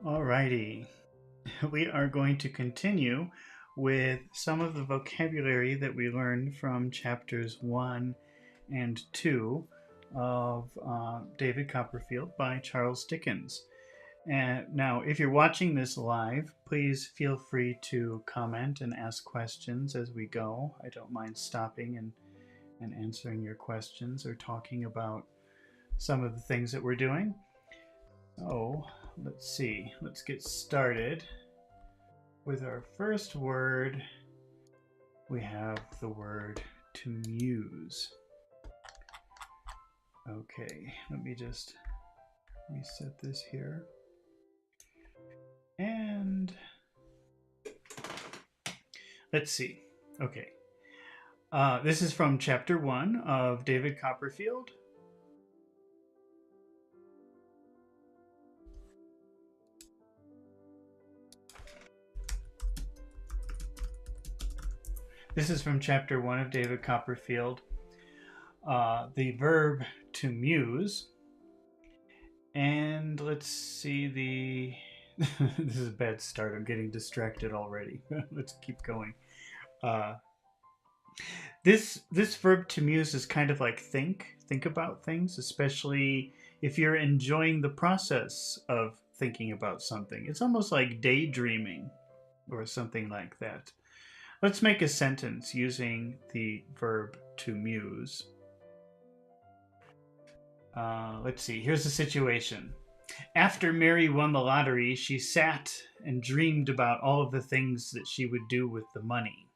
Alrighty, we are going to continue with some of the vocabulary that we learned from chapters 1 and 2 of David Copperfield by Charles Dickens. And now, if you're watching this live, please feel free to comment and ask questions as we go. I don't mind stopping and answering your questions or talking about some of the things that we're doing. So, let's see. Let's get started with our first word. We have the word to muse. Okay, let me just reset this here. And let's see. Okay. This is from chapter 1 of David Copperfield. This is from chapter 1 of David Copperfield. The verb to muse. And let's see the... This is a bad start. I'm getting distracted already. Let's keep going. This verb to muse is kind of like think about things, especially if you're enjoying the process of thinking about something. It's almost like daydreaming or something like that. Let's make a sentence using the verb to muse. Let's see. Here's the situation. After Mary won the lottery, she sat and dreamed about all of the things that she would do with the money.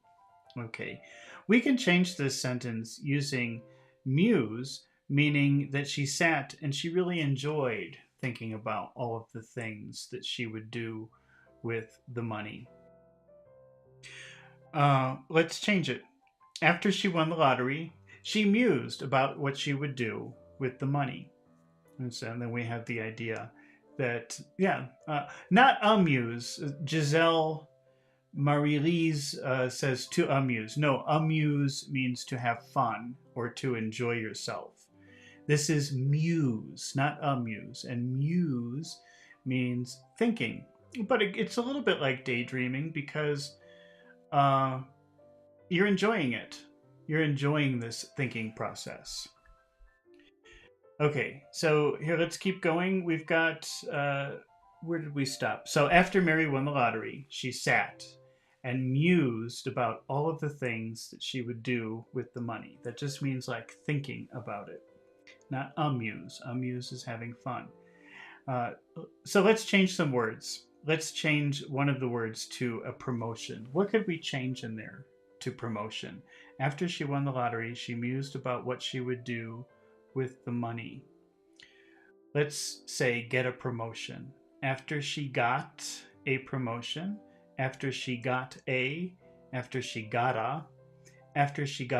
Okay. We can change this sentence using muse, meaning that she sat and she really enjoyed thinking about all of the things that she would do with the money. Let's change it. After she won the lottery, she mused about what she would do with the money. And so then we have the idea that, not amuse. Giselle Marie-Lise says to amuse. No, amuse means to have fun or to enjoy yourself. This is muse, not amuse. And muse means thinking. But it's a little bit like daydreaming because you're enjoying it. You're enjoying this thinking process. Okay, so here, let's keep going. We've got, where did we stop? So after Mary won the lottery, she sat and mused about all of the things that she would do with the money. That just means like thinking about it, not amuse. Amuse is having fun. So let's change some words. Let's change one of the words to a promotion. What could we change in there to promotion? After she won the lottery, she mused about what she would do with the money. Let's say get a promotion. After she got a promotion, after she got a, after she got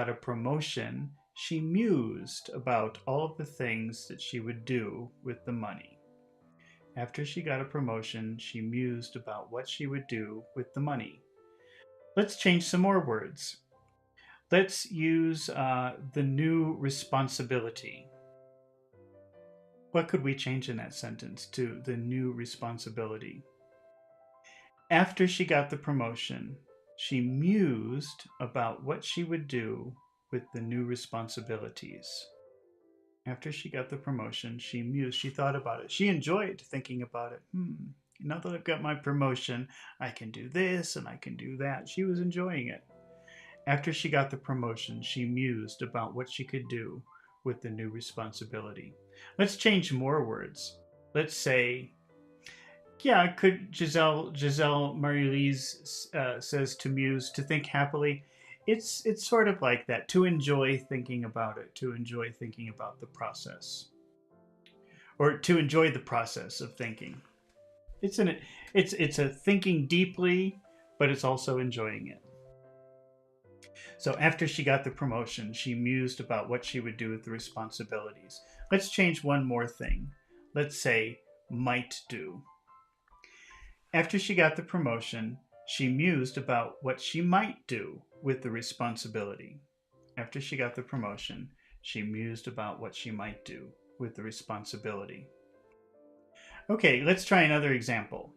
a promotion, she mused about all of the things that she would do with the money. After she got a promotion, she mused about what she would do with the money. Let's change some more words. Let's use the new responsibility. What could we change in that sentence to the new responsibility? After she got the promotion, she mused about what she would do with the new responsibilities. After she got the promotion, she mused. She thought about it. She enjoyed thinking about it. Now that I've got my promotion, I can do this and I can do that. She was enjoying it. After she got the promotion, she mused about what she could do with the new responsibility. Let's change more words. Let's say, could Giselle Marie-Lise says to muse, to think happily. It's sort of like that, to enjoy thinking about it, to enjoy thinking about the process, or to enjoy the process of thinking. It's a thinking deeply, but it's also enjoying it. So after she got the promotion, she mused about what she would do with the responsibilities. Let's change one more thing. Let's say might do. After she got the promotion, she mused about what she might do with the responsibility. After she got the promotion, she mused about what she might do with the responsibility. Okay, let's try another example.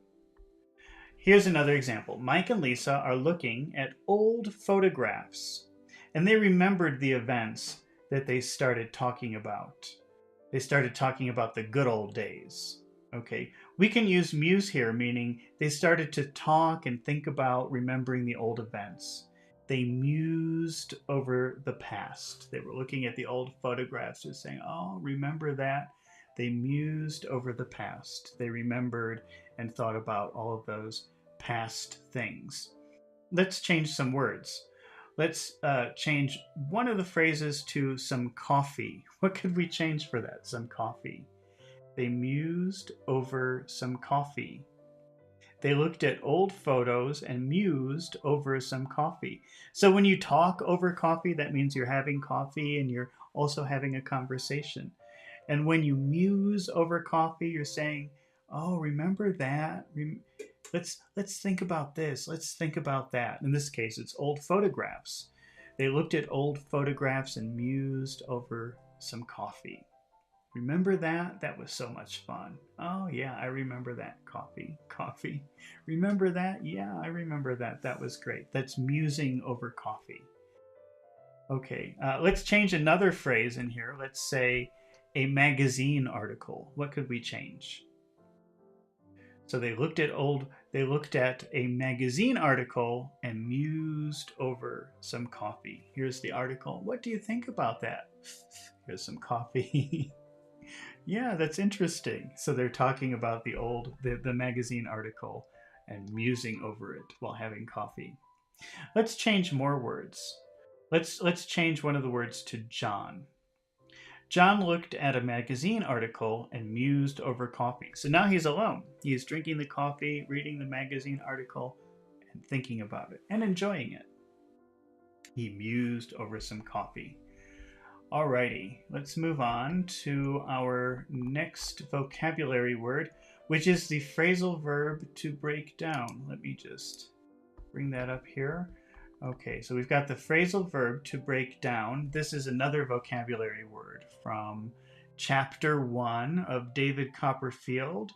Here's another example. Mike and Lisa are looking at old photographs, and they remembered the events that they started talking about. They started talking about the good old days. Okay, we can use muse here, meaning they started to talk and think about remembering the old events. They mused over the past. They were looking at the old photographs and saying, oh, remember that? They mused over the past. They remembered and thought about all of those past things. Let's change some words. Let's change one of the phrases to some coffee. What could we change for that? Some coffee. They mused over some coffee. They looked at old photos and mused over some coffee. So when you talk over coffee, that means you're having coffee and you're also having a conversation. And when you muse over coffee, you're saying, "Oh, remember that? Let's think about this. Let's think about that." In this case, it's old photographs. They looked at old photographs and mused over some coffee. Remember that? That was so much fun. Oh, yeah, I remember that. Coffee. Remember that? Yeah, I remember that. That was great. That's musing over coffee. Okay, let's change another phrase in here. Let's say a magazine article. What could we change? So they looked at a magazine article and mused over some coffee. Here's the article. What do you think about that? Here's some coffee. Yeah, that's interesting. So they're talking about the magazine article and musing over it while having coffee. Let's change more words. Let's change one of the words to John. John looked at a magazine article and mused over coffee. So now he's alone. He is drinking the coffee, reading the magazine article, and thinking about it and enjoying it. He mused over some coffee. Alrighty, let's move on to our next vocabulary word, which is the phrasal verb to break down. Let me just bring that up here. Okay, so we've got the phrasal verb to break down. This is another vocabulary word from chapter 1 of David Copperfield.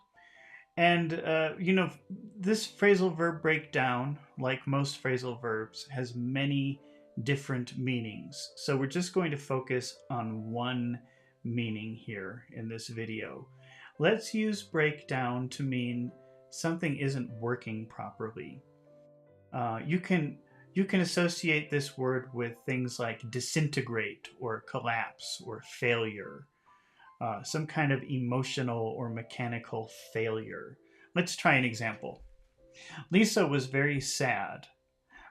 And, this phrasal verb breakdown, like most phrasal verbs, has many different meanings. So we're just going to focus on one meaning here in this video. Let's use breakdown to mean something isn't working properly. You can associate this word with things like disintegrate or collapse or failure, some kind of emotional or mechanical failure. Let's try an example. Lisa was very sad,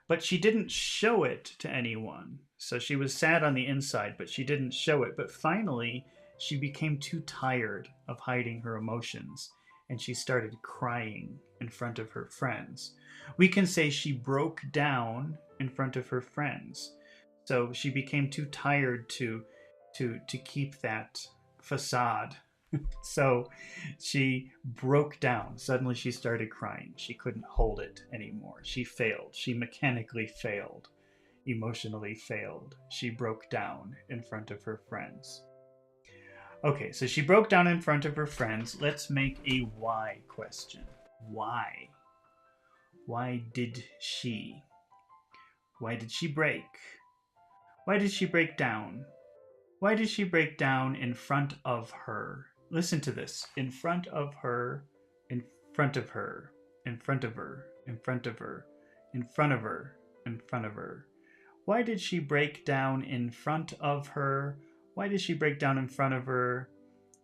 but she didn't show it to anyone. So she was sad on the inside, but she didn't show it. But finally, she became too tired of hiding her emotions, and she started crying in front of her friends. We can say she broke down in front of her friends. So she became too tired to keep that facade. So she broke down. Suddenly she started crying. She couldn't hold it anymore. She failed. She mechanically failed, emotionally failed. She broke down in front of her friends. Okay, so she broke down in front of her friends. Let's make a why question. Why? Why did she? Why did she break? Why did she break down? Why did she break down in front of her? Listen to this. In front of her, in front of her, in front of her, in front of her, in front of her, in front of her. Why did she break down in front of her? Why did she break down in front of her?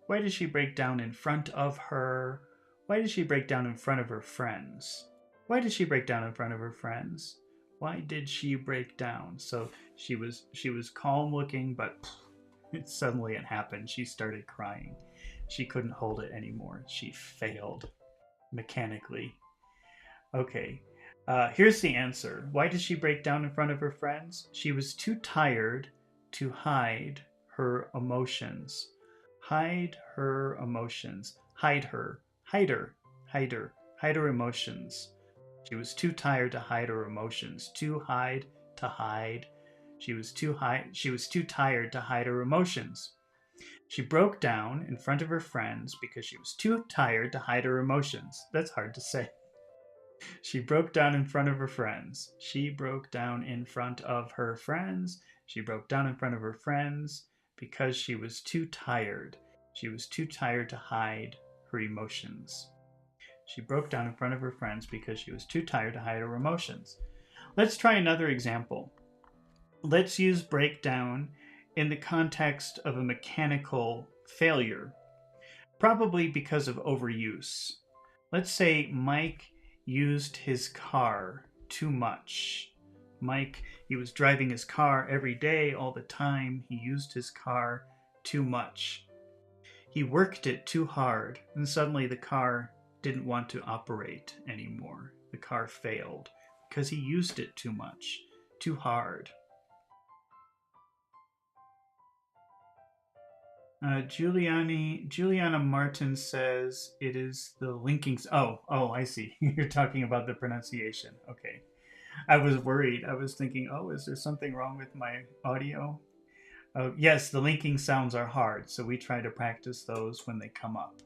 Why did she break down in front of her? Why did she break down in front of her friends? Why did she break down in front of her friends? Why did she break down? So she was calm looking, but suddenly it happened. She started crying. She couldn't hold it anymore. She failed mechanically. Okay, here's the answer. Why did she break down in front of her friends? She was too tired to hide her emotions. Hide her emotions. Hide her. Hide her. Hide her. Hide her emotions. She was too tired to hide her emotions. To hide, to hide. She was too tired to hide her emotions. She broke down in front of her friends because she was too tired to hide her emotions. That's hard to say. She broke down in front of her friends. She broke down in front of her friends. She broke down in front of her friends because she was too tired. She was too tired to hide her emotions. She broke down in front of her friends because she was too tired to hide her emotions. Let's try another example. Let's use breakdown in the context of a mechanical failure, probably because of overuse. Let's say Mike used his car too much. Mike, he was driving his car every day, all the time. He used his car too much. He worked it too hard, and suddenly the car didn't want to operate anymore. The car failed because he used it too much, too hard. Juliana Martin says it is the linking. Oh, I see. You're talking about the pronunciation. Okay. I was worried. I was thinking, oh, is there something wrong with my audio? Yes, the linking sounds are hard, so we try to practice those when they come up.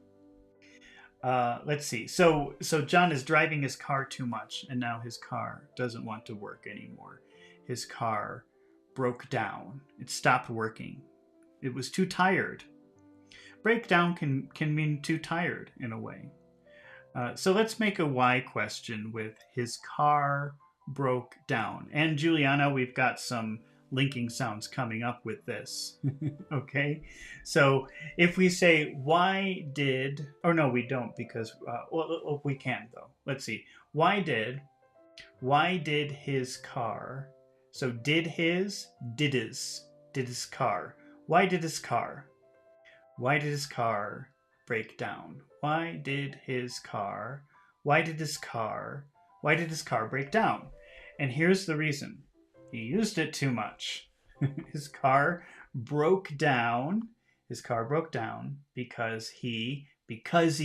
Let's see. So John is driving his car too much, and now his car doesn't want to work anymore. His car broke down. It stopped working. It was too tired. Breakdown can mean too tired in a way. So let's make a why question with his car broke down. And Juliana, we've got some linking sounds coming up with this. Okay, so if we say why did, or no, we don't because well, we can though. Let's see. Why did his car? So did his car? Why did his car? Why did his car break down? Why did his car? Why did his car? Why did his car break down? And here's the reason. He used it too much. His car broke down. His car broke down because he used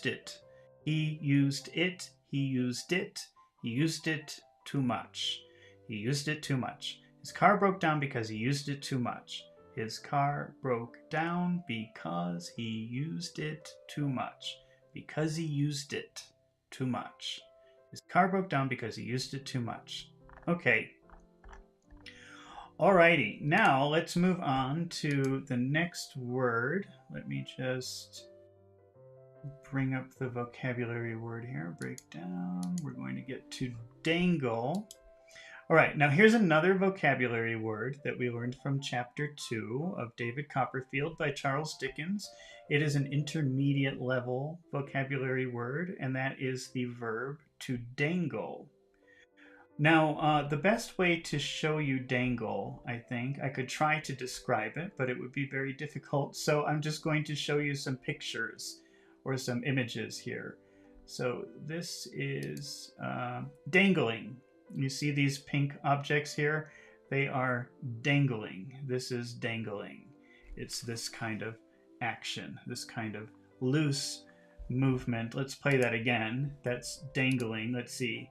it. He used it. He used it. He used it too much. He used it too much. His car broke down because he used it too much. His car broke down because he used it too much. Because he used it too much. His car broke down because he used it too much. Okay. Alrighty. Now let's move on to the next word. Let me just bring up the vocabulary word here. Break down. We're going to get to dangle. All right, now here's another vocabulary word that we learned from chapter 2 of David Copperfield by Charles Dickens. It is an intermediate level vocabulary word, and that is the verb to dangle. Now, the best way to show you dangle, I think, I could try to describe it, but it would be very difficult. So I'm just going to show you some pictures or some images here. So this is dangling. You see these pink objects here? They are dangling. This is dangling. It's this kind of action, this kind of loose movement. Let's play that again. That's dangling. Let's see.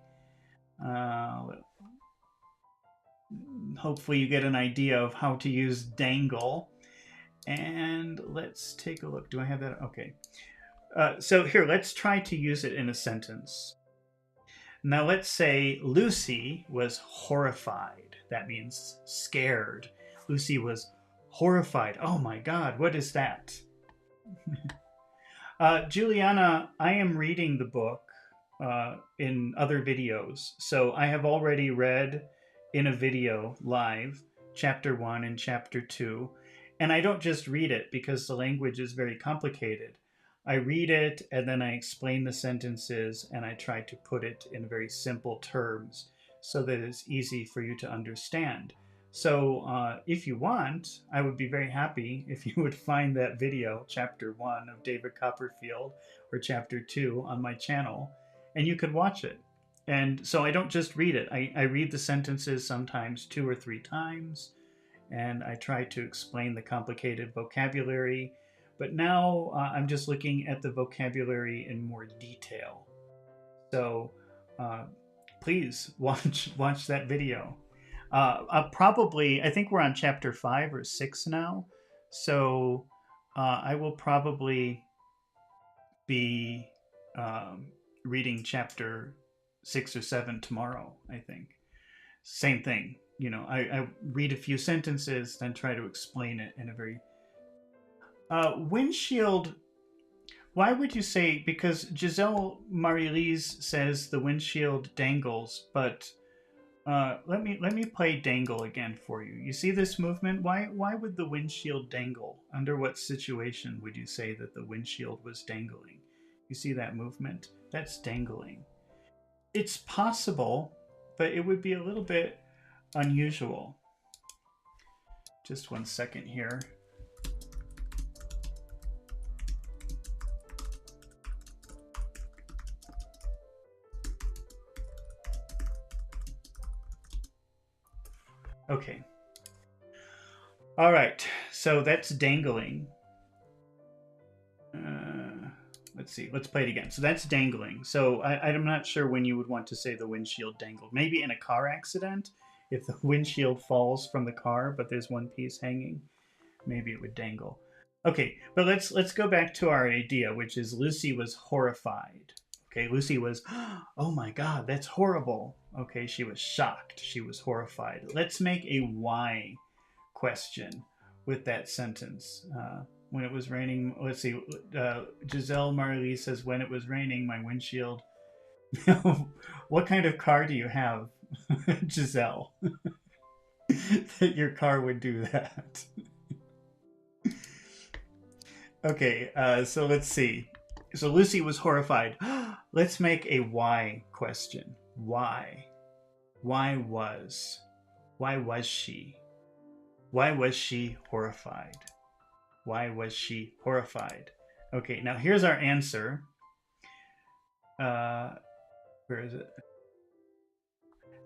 Hopefully you get an idea of how to use dangle. And let's take a look. Do I have that? Okay. So here, let's try to use it in a sentence. Now let's say Lucy was horrified. That means scared. Lucy was horrified. Oh my God, what is that? Juliana, I am reading the book in other videos. So I have already read in a video live chapter 1 and chapter 2. And I don't just read it because the language is very complicated. I read it and then I explain the sentences and I try to put it in very simple terms so that it's easy for you to understand. So if you want, I would be very happy if you would find that video, chapter 1 of David Copperfield, or chapter 2 on my channel, and you could watch it. And so I don't just read it. I read the sentences sometimes 2 or 3 times, and I try to explain the complicated vocabulary. But now I'm just looking at the vocabulary in more detail. So please watch that video. I think we're on chapter 5 or 6 now. So I will probably be reading chapter 6 or 7 tomorrow, I think. Same thing. You know, I read a few sentences, then try to explain it in a very... windshield... Why would you say... Because Giselle Marie-Lise says the windshield dangles, but let me play dangle again for you. You see this movement? Why would the windshield dangle? Under what situation would you say that the windshield was dangling? You see that movement? That's dangling. It's possible, but it would be a little bit unusual. Just 1 second here. Okay. All right. So that's dangling. Let's see. Let's play it again. So that's dangling. So I'm not sure when you would want to say the windshield dangled. Maybe in a car accident, if the windshield falls from the car, but there's one piece hanging, maybe it would dangle. Okay, but let's go back to our idea, which is Lucy was horrified. Okay, Lucy was, oh my God, that's horrible. Okay, she was shocked. She was horrified. Let's make a why question with that sentence. When it was raining, let's see, Giselle Marley says, when it was raining, my windshield... What kind of car do you have, Giselle? That your car would do that. Okay, so let's see. So Lucy was horrified. Let's make a why question. Why? Why was she? Why was she horrified? Why was she horrified? Okay, now here's our answer. Where is it?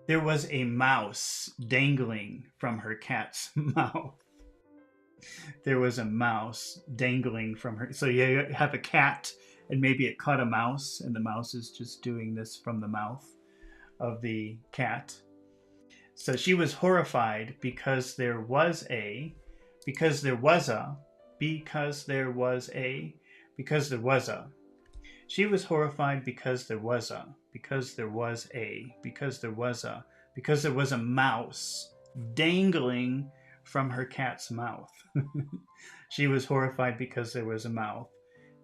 There was a mouse dangling from her cat's mouth. There was a mouse dangling from her. So you have a cat, and maybe it caught a mouse, and the mouse is just doing this from the mouth of the cat. So she was horrified because there was a, because there was a, because there was a, because there was a. She was horrified because there was a, because there was a, because there was a, because there was a mouse dangling from her cat's mouth. She was horrified because there was a mouth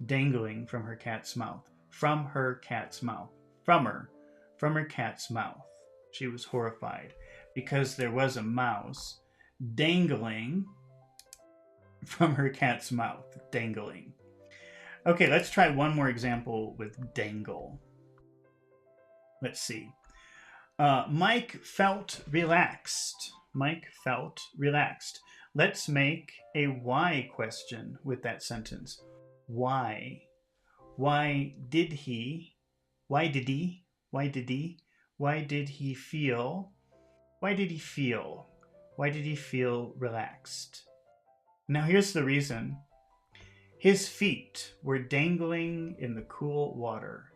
dangling from her cat's mouth. From her cat's mouth. From her cat's mouth. She was horrified because there was a mouse dangling from her cat's mouth. Dangling. Okay, let's try one more example with dangle. Let's see. Mike felt relaxed. Mike felt relaxed. Let's make a why question with that sentence. Why? Why did he? Why did he? Why did he? Why did he feel? Why did he feel? Why did he feel relaxed? Now here's the reason. His feet were dangling in the cool water.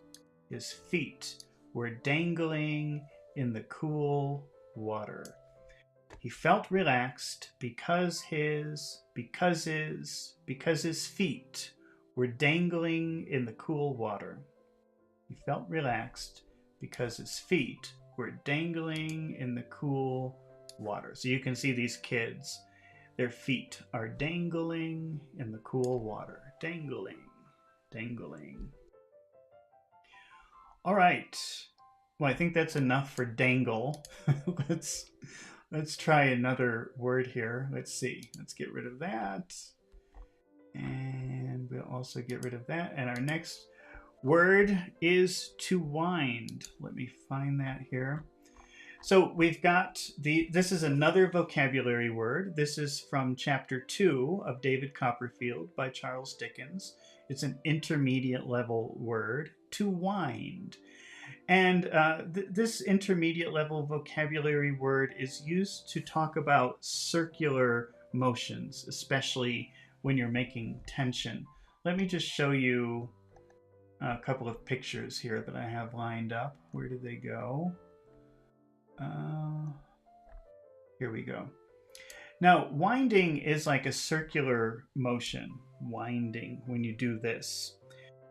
His feet were dangling in the cool water. He felt relaxed because his feet were dangling in the cool water. He felt relaxed because his feet were dangling in the cool water. So you can see these kids, their feet are dangling in the cool water. Dangling, dangling. All right. Well, I think that's enough for dangle. Let's try another word here. Let's see. Let's get rid of that. And we'll also get rid of that. And our next word is to wind. Let me find that here. So we've got this is another vocabulary word. This is from chapter 2 of David Copperfield by Charles Dickens. It's an intermediate level word, to wind. And this intermediate level vocabulary word is used to talk about circular motions, especially when you're making tension. Let me just show you a couple of pictures here that I have lined up. Where did they go? Here we go. Now, winding is like a circular motion. Winding, when you do this.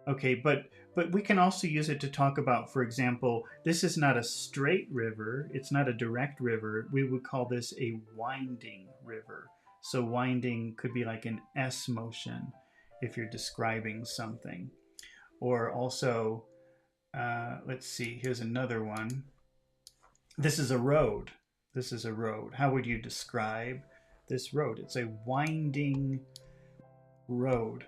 Okay, but but we can also use it to talk about, for example, this is not a straight river. It's not a direct river. We would call this a winding river. So winding could be like an S motion if you're describing something. Or also, let's see, here's another one. This is a road. This is a road. How would you describe this road? It's a winding road.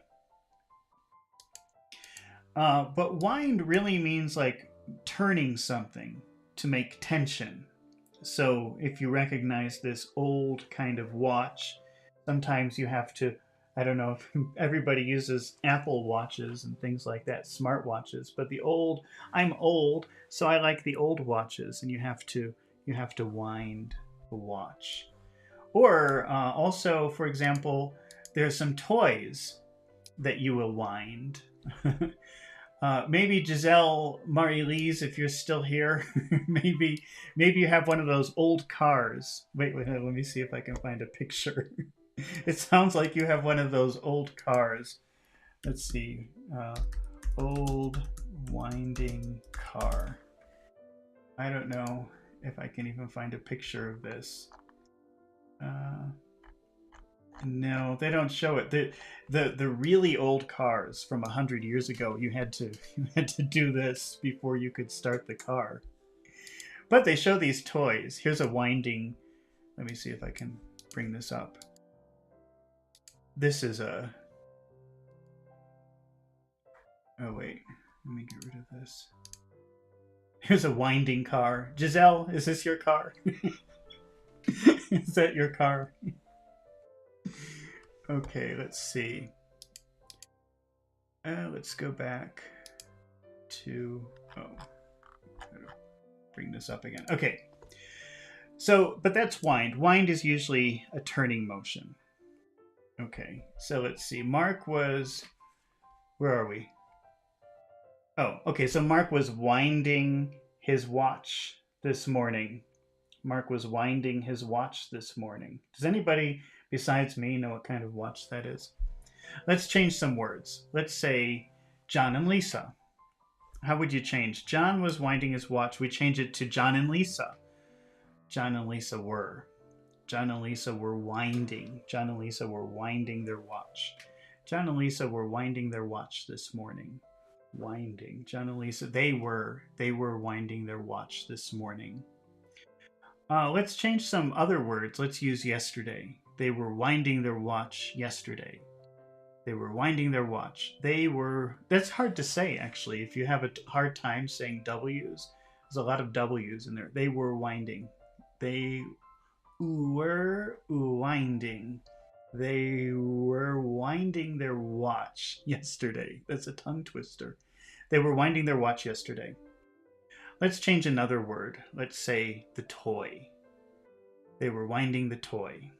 But wind really means like turning something to make tension. So if you recognize this old kind of watch, sometimes you have to, I don't know if everybody uses Apple watches and things like that, smart watches, but I'm old, so I like the old watches, and you have to wind the watch. Or also, for example, there's some toys that you will wind. Maybe Giselle Marie-Lise, if you're still here, maybe you have one of those old cars. Wait, let me see if I can find a picture. It sounds like you have one of those old cars. Let's see. Old winding car. I don't know if I can even find a picture of this. No, they don't show it. The really old cars from 100 years ago, you had to do this before you could start the car. But they show these toys. Here's a winding. Let me see if I can bring this up. This is a. Oh wait, let me get rid of this. Here's a winding car. Giselle, is this your car? Is that your car? Okay, let's see. Let's go back to, bring this up again. Okay, so, but that's wind. Wind is usually a turning motion. Okay, so let's see. Mark was, where are we? Oh, okay, so Mark was winding his watch this morning. Mark was winding his watch this morning. Does anybody besides me know what kind of watch that is? Let's change some words. Let's say John and Lisa. How would you change? John was winding his watch. We change it to John and Lisa. John and Lisa were. John and Lisa were winding. John and Lisa were winding their watch. John and Lisa were winding their watch this morning. Winding. John and Lisa, they were winding their watch this morning. Let's change some other words. Let's use yesterday. They were winding their watch yesterday. They were winding their watch. They were... That's hard to say, actually. If you have a hard time saying W's, there's a lot of W's in there. They were winding. They were winding. They were winding their watch yesterday. That's a tongue twister. They were winding their watch yesterday. Let's change another word. Let's say the toy. They were winding the toy.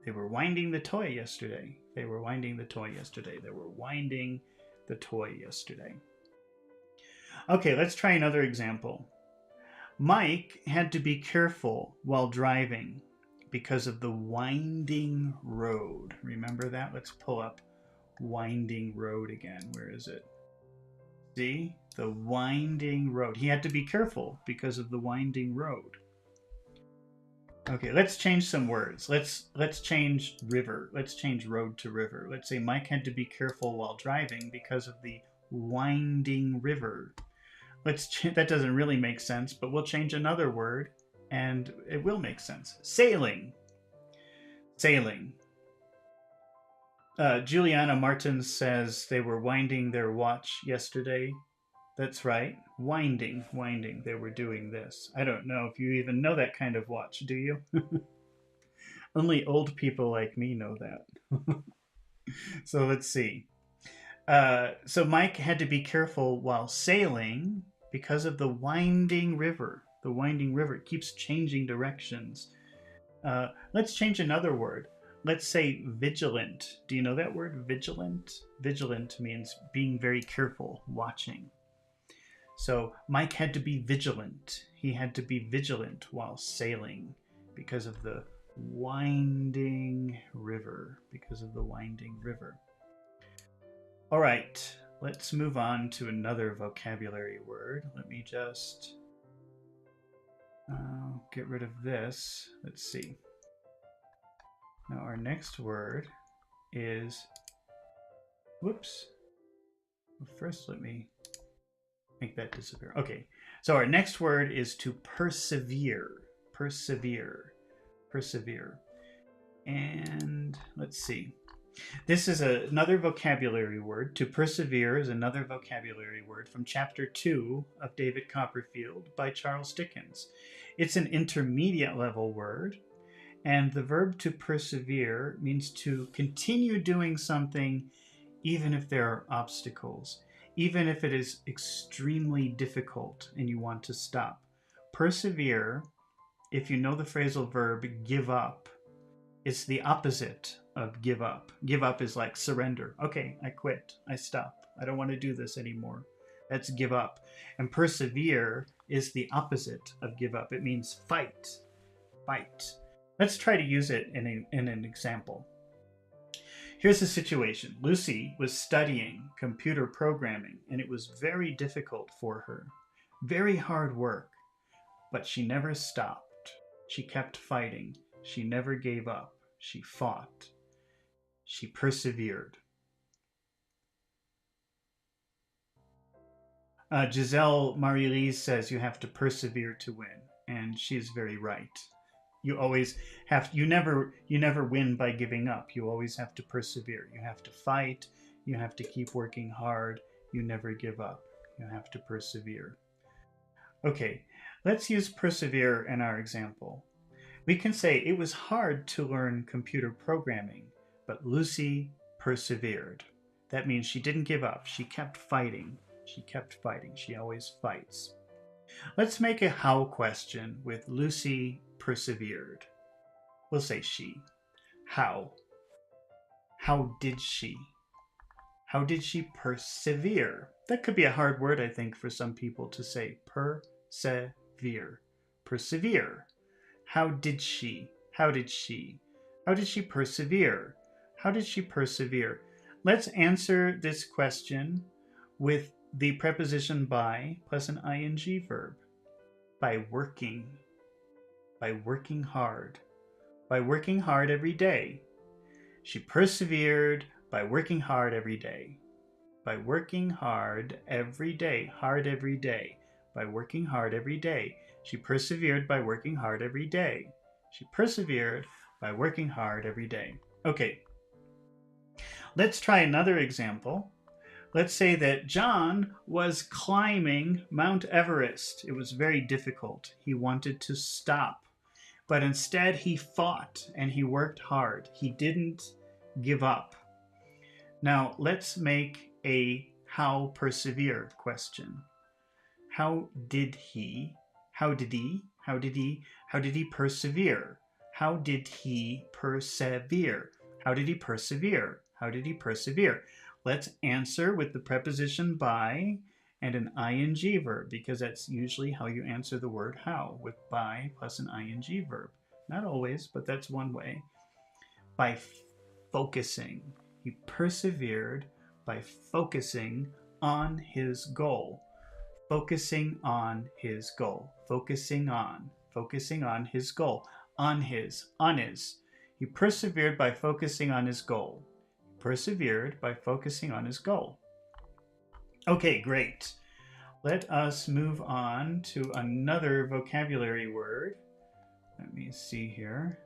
They were winding the toy yesterday. They were winding the toy yesterday. They were winding the toy yesterday. Okay, let's try another example. Mike had to be careful while driving because of the winding road. Remember that? Let's pull up winding road again. Where is it? See? The winding road. He had to be careful because of the winding road. Okay, let's change some words. Let's change river. Let's change road to river. Let's say Mike had to be careful while driving because of the winding river. That doesn't really make sense, but we'll change another word and it will make sense. Sailing. Sailing. Juliana Martins says they were winding their watch yesterday. That's right. Winding. They were doing this. I don't know if you even know that kind of watch, do you? Only old people like me know that. So let's see. So Mike had to be careful while sailing because of the winding river. The winding river keeps changing directions. Let's change another word. Let's say vigilant. Do you know that word, vigilant? Vigilant means being very careful, watching. So Mike had to be vigilant. He had to be vigilant while sailing because of the winding river. Because of the winding river. All right, Let's move on to another vocabulary word. Let me just get rid of this. Let's see. Now our next word is, whoops. Well, first let me make that disappear. Okay, so our next word is to persevere. Persevere. Persevere. And let's see. This is another vocabulary word. To persevere is another vocabulary word from chapter 2 of David Copperfield by Charles Dickens. It's an intermediate level word, and the verb to persevere means to continue doing something even if there are obstacles, even if it is extremely difficult and you want to stop. Persevere, if you know the phrasal verb give up, it's the opposite of give up. Give up is like surrender. Okay, I quit. I stop. I don't want to do this anymore. That's give up. And persevere is the opposite of give up. It means fight. Fight. Let's try to use it in an example. Here's the situation. Lucy was studying computer programming, and it was very difficult for her. Very hard work. But she never stopped. She kept fighting. She never gave up. She fought. She persevered. Giselle Marie-Lise says you have to persevere to win, and she's very right. You always have, you never win by giving up. You always have to persevere. You have to fight. You have to keep working hard. You never give up. You have to persevere. Okay, let's use persevere in our example. We can say it was hard to learn computer programming, but Lucy persevered. That means she didn't give up. She kept fighting. She kept fighting. She always fights. Let's make a how question with Lucy persevered. We'll say she. How? How did she? How did she persevere? That could be a hard word, I think, for some people to say. Persevere. Persevere. How did she? How did she? How did she persevere? How did she persevere? Let's answer this question with the preposition by plus an ing verb. By working. By working hard. By working hard every day. She persevered by working hard every day. By working hard every day. Hard every day. By working hard every day. She persevered by working hard every day. She persevered by working hard every day. Okay. Let's try another example. Let's say that John was climbing Mount Everest. It was very difficult. He wanted to stop, but instead he fought and he worked hard. He didn't give up. Now let's make a how persevere question. How did he persevere? How did he persevere? How did he persevere? How did he persevere? Let's answer with the preposition by and an ing verb, because that's usually how you answer the word how, with by plus an ing verb. Not always, but that's one way. By focusing. He persevered by focusing on his goal. Focusing on his goal. Focusing on his goal. On his. He persevered by focusing on his goal. Persevered by focusing on his goal. Okay, great. Let us move on to another vocabulary word. Let me see here.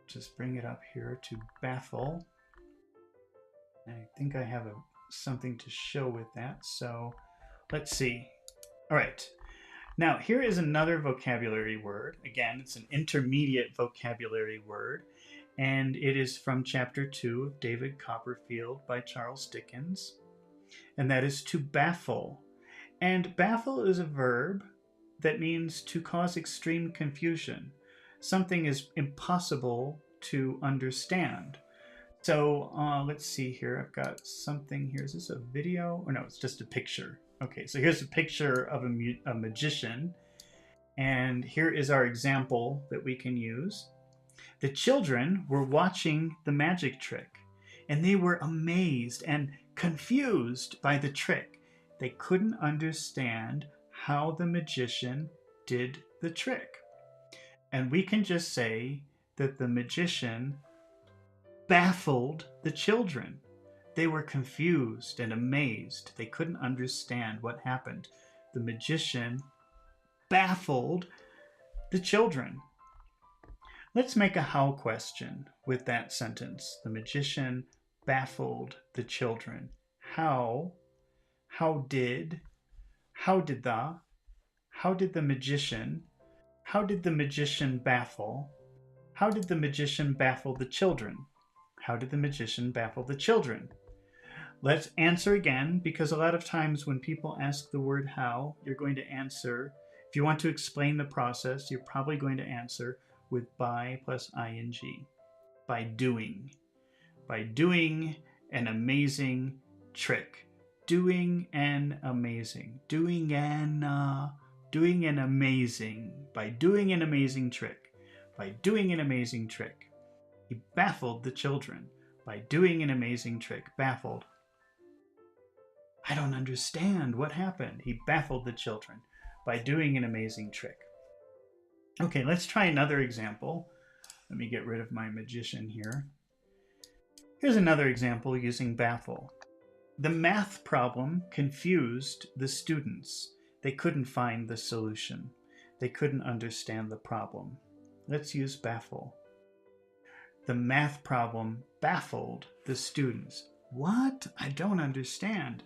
Just bring it up here to baffle. I think I have something to show with that, so let's see. All right. Now, here is another vocabulary word. Again, it's an intermediate vocabulary word, and it is from chapter 2 of David Copperfield by Charles Dickens, and that is to baffle. And baffle is a verb that means to cause extreme confusion. Something is impossible to understand. So let's see here. I've got something here. Is this a video? Or no, it's just a picture. Okay, so here's a picture of a magician. And here is our example that we can use. The children were watching the magic trick, and they were amazed and confused by the trick. They couldn't understand how the magician did the trick. And we can just say that the magician baffled the children. They were confused and amazed. They couldn't understand what happened. The magician baffled the children. Let's make a how question with that sentence. The magician baffled the children. How did the magician baffle? How did the magician baffle the children? How did the magician baffle the children? Let's answer again, because a lot of times when people ask the word how, you're going to answer. If you want to explain the process, you're probably going to answer with by plus ing. By doing. By doing an amazing trick. Doing an amazing. Doing an amazing. By doing an amazing trick. By doing an amazing trick. He baffled the children. By doing an amazing trick. Baffled. I don't understand what happened. He baffled the children by doing an amazing trick. Okay, let's try another example. Let me get rid of my magician here. Here's another example using baffle. The math problem confused the students. They couldn't find the solution. They couldn't understand the problem. Let's use baffle. The math problem baffled the students. What? I don't understand.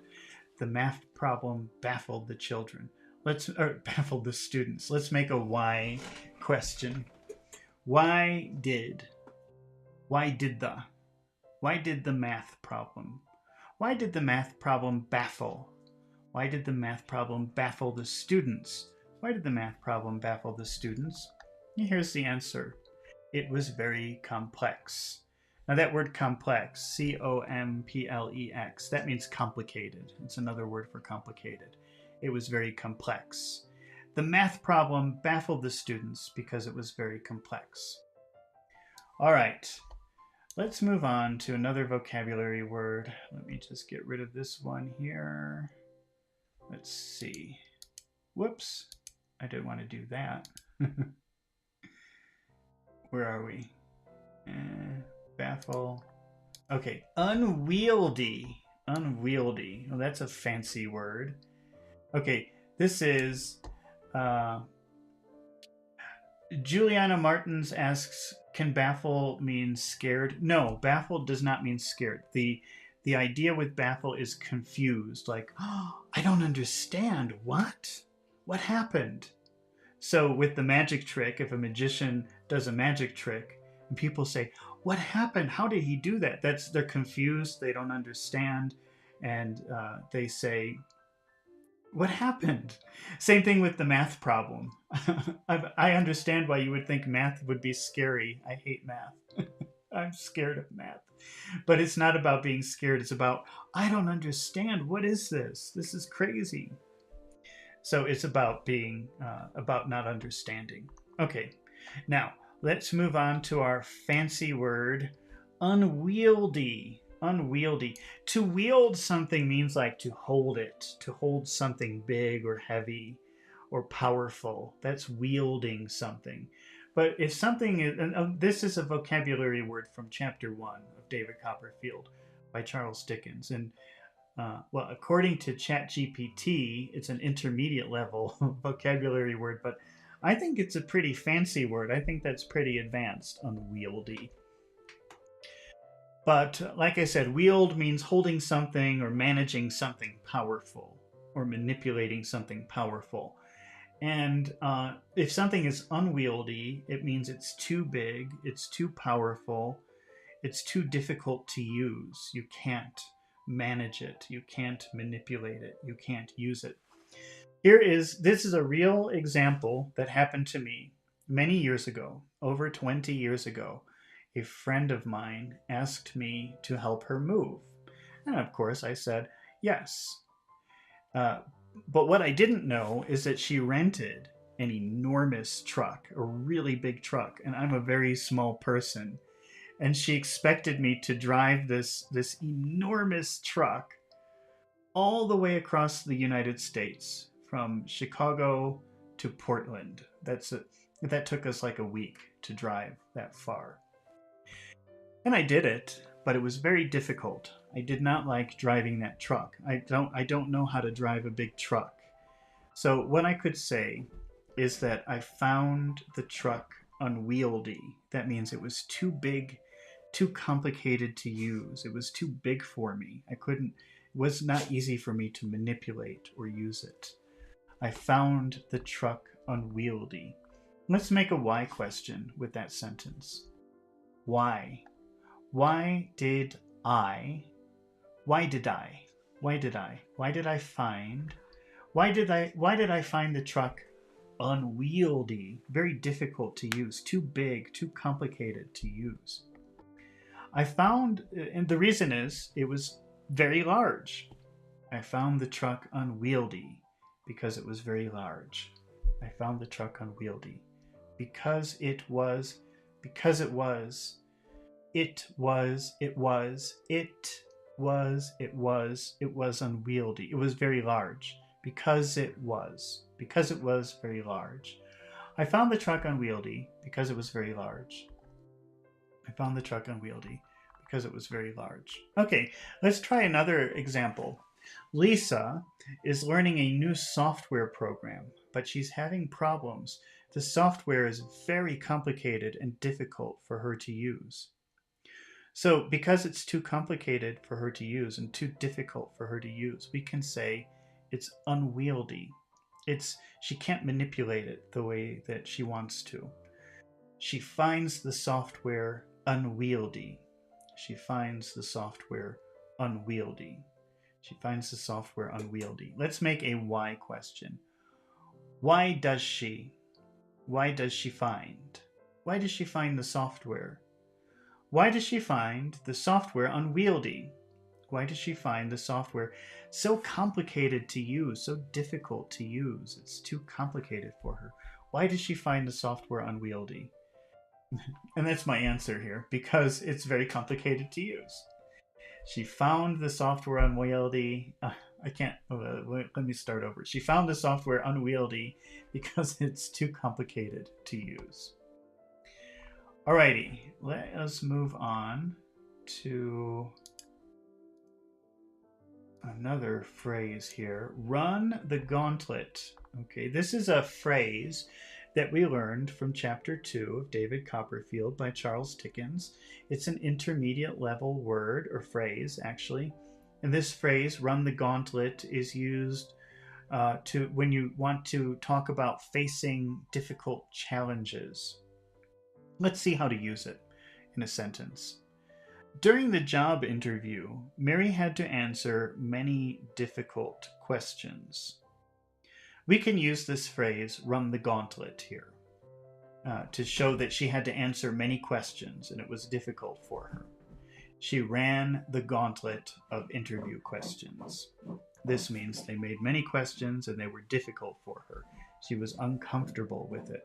The math problem baffled the children. Baffled the students. Let's make a why question. Why did the math problem? Why did the math problem baffle? Why did the math problem baffle the students? Why did the math problem baffle the students? And here's the answer. It was very complex. Now that word complex, C-O-M-P-L-E-X, that means complicated. It's another word for complicated. It was very complex. The math problem baffled the students because it was very complex. All right, let's move on to another vocabulary word. Let me just get rid of this one here. Let's see. Whoops, I didn't want to do that. Where are we? Baffle. Okay, unwieldy. Unwieldy. Well, that's a fancy word. Okay, this is Juliana Martins asks, can baffle mean scared? No, baffle does not mean scared. The idea with baffle is confused, like, oh, I don't understand. What happened? So with the magic trick, if a magician does a magic trick and people say, what happened? How did he do that? They're confused. They don't understand. And they say, what happened? Same thing with the math problem. I understand why you would think math would be scary. I hate math. I'm scared of math. But it's not about being scared. It's about, I don't understand. What is this? This is crazy. So it's about being, about not understanding. Okay, now let's move on to our fancy word, unwieldy. Unwieldy. To wield something means like to hold it, to hold something big or heavy or powerful. That's wielding something. But if something is, and this is a vocabulary word from chapter 1 of David Copperfield by Charles Dickens. And well, according to ChatGPT, it's an intermediate level vocabulary word, but I think it's a pretty fancy word. I think that's pretty advanced, unwieldy. But like I said, wield means holding something or managing something powerful or manipulating something powerful. And if something is unwieldy, it means it's too big, it's too powerful, it's too difficult to use. You can't manage it, you can't manipulate it, you can't use it. This is a real example that happened to me many years ago, over 20 years ago. A friend of mine asked me to help her move. And of course I said yes. But what I didn't know is that she rented an enormous truck, a really big truck, and I'm a very small person. And she expected me to drive this enormous truck all the way across the United States, from Chicago to Portland. That took us like a week to drive that far. And I did it, but it was very difficult. I did not like driving that truck. I don't know how to drive a big truck. So what I could say is that I found the truck unwieldy. That means it was too big, too complicated to use. It was too big for me. It was not easy for me to manipulate or use it. I found the truck unwieldy. Let's make a why question with that sentence. Why? Why did I find the truck unwieldy, very difficult to use, too big, too complicated to use? I found, and the reason is, it was very large. I found the truck unwieldy because it was very large. I found the truck unwieldy because it was unwieldy. It was very large because it was very large. I found the truck unwieldy because it was very large. I found the truck unwieldy because it was very large. Okay, let's try another example. Lisa is learning a new software program, but she's having problems. The software is very complicated and difficult for her to use. So because it's too complicated for her to use and too difficult for her to use, we can say it's unwieldy. She can't manipulate it the way that she wants to. She finds the software unwieldy. She finds the software unwieldy. She finds the software unwieldy. Let's make a why question. Why does she find? Why does she find the software? Why does she find the software unwieldy? Why does she find the software so complicated to use, so difficult to use? It's too complicated for her. Why does she find the software unwieldy? And that's my answer here, because it's very complicated to use. She found the software unwieldy. Let me start over. She found the software unwieldy because it's too complicated to use. Alrighty, let us move on to another phrase here. Run the gauntlet. Okay, this is a phrase that we learned from chapter 2 of David Copperfield by Charles Dickens. It's an intermediate level word or phrase, actually. And this phrase, run the gauntlet, is used when you want to talk about facing difficult challenges. Let's see how to use it in a sentence. During the job interview, Mary had to answer many difficult questions. We can use this phrase, run the gauntlet, here to show that she had to answer many questions and it was difficult for her. She ran the gauntlet of interview questions. This means they made many questions and they were difficult for her. She was uncomfortable with it.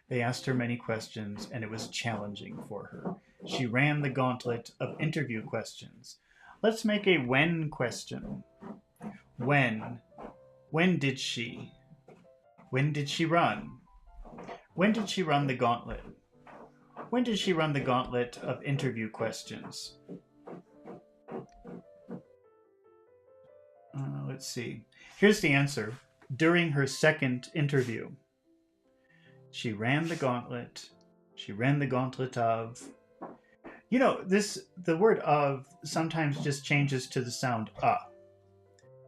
They asked her many questions and it was challenging for her. She ran the gauntlet of interview questions. Let's make a when question. When? When did she? When did she run? When did she run the gauntlet? When did she run the gauntlet of interview questions? Let's see. Here's the answer. During her second interview. She ran the gauntlet. She ran the gauntlet of. You know, the word of sometimes just changes to the sound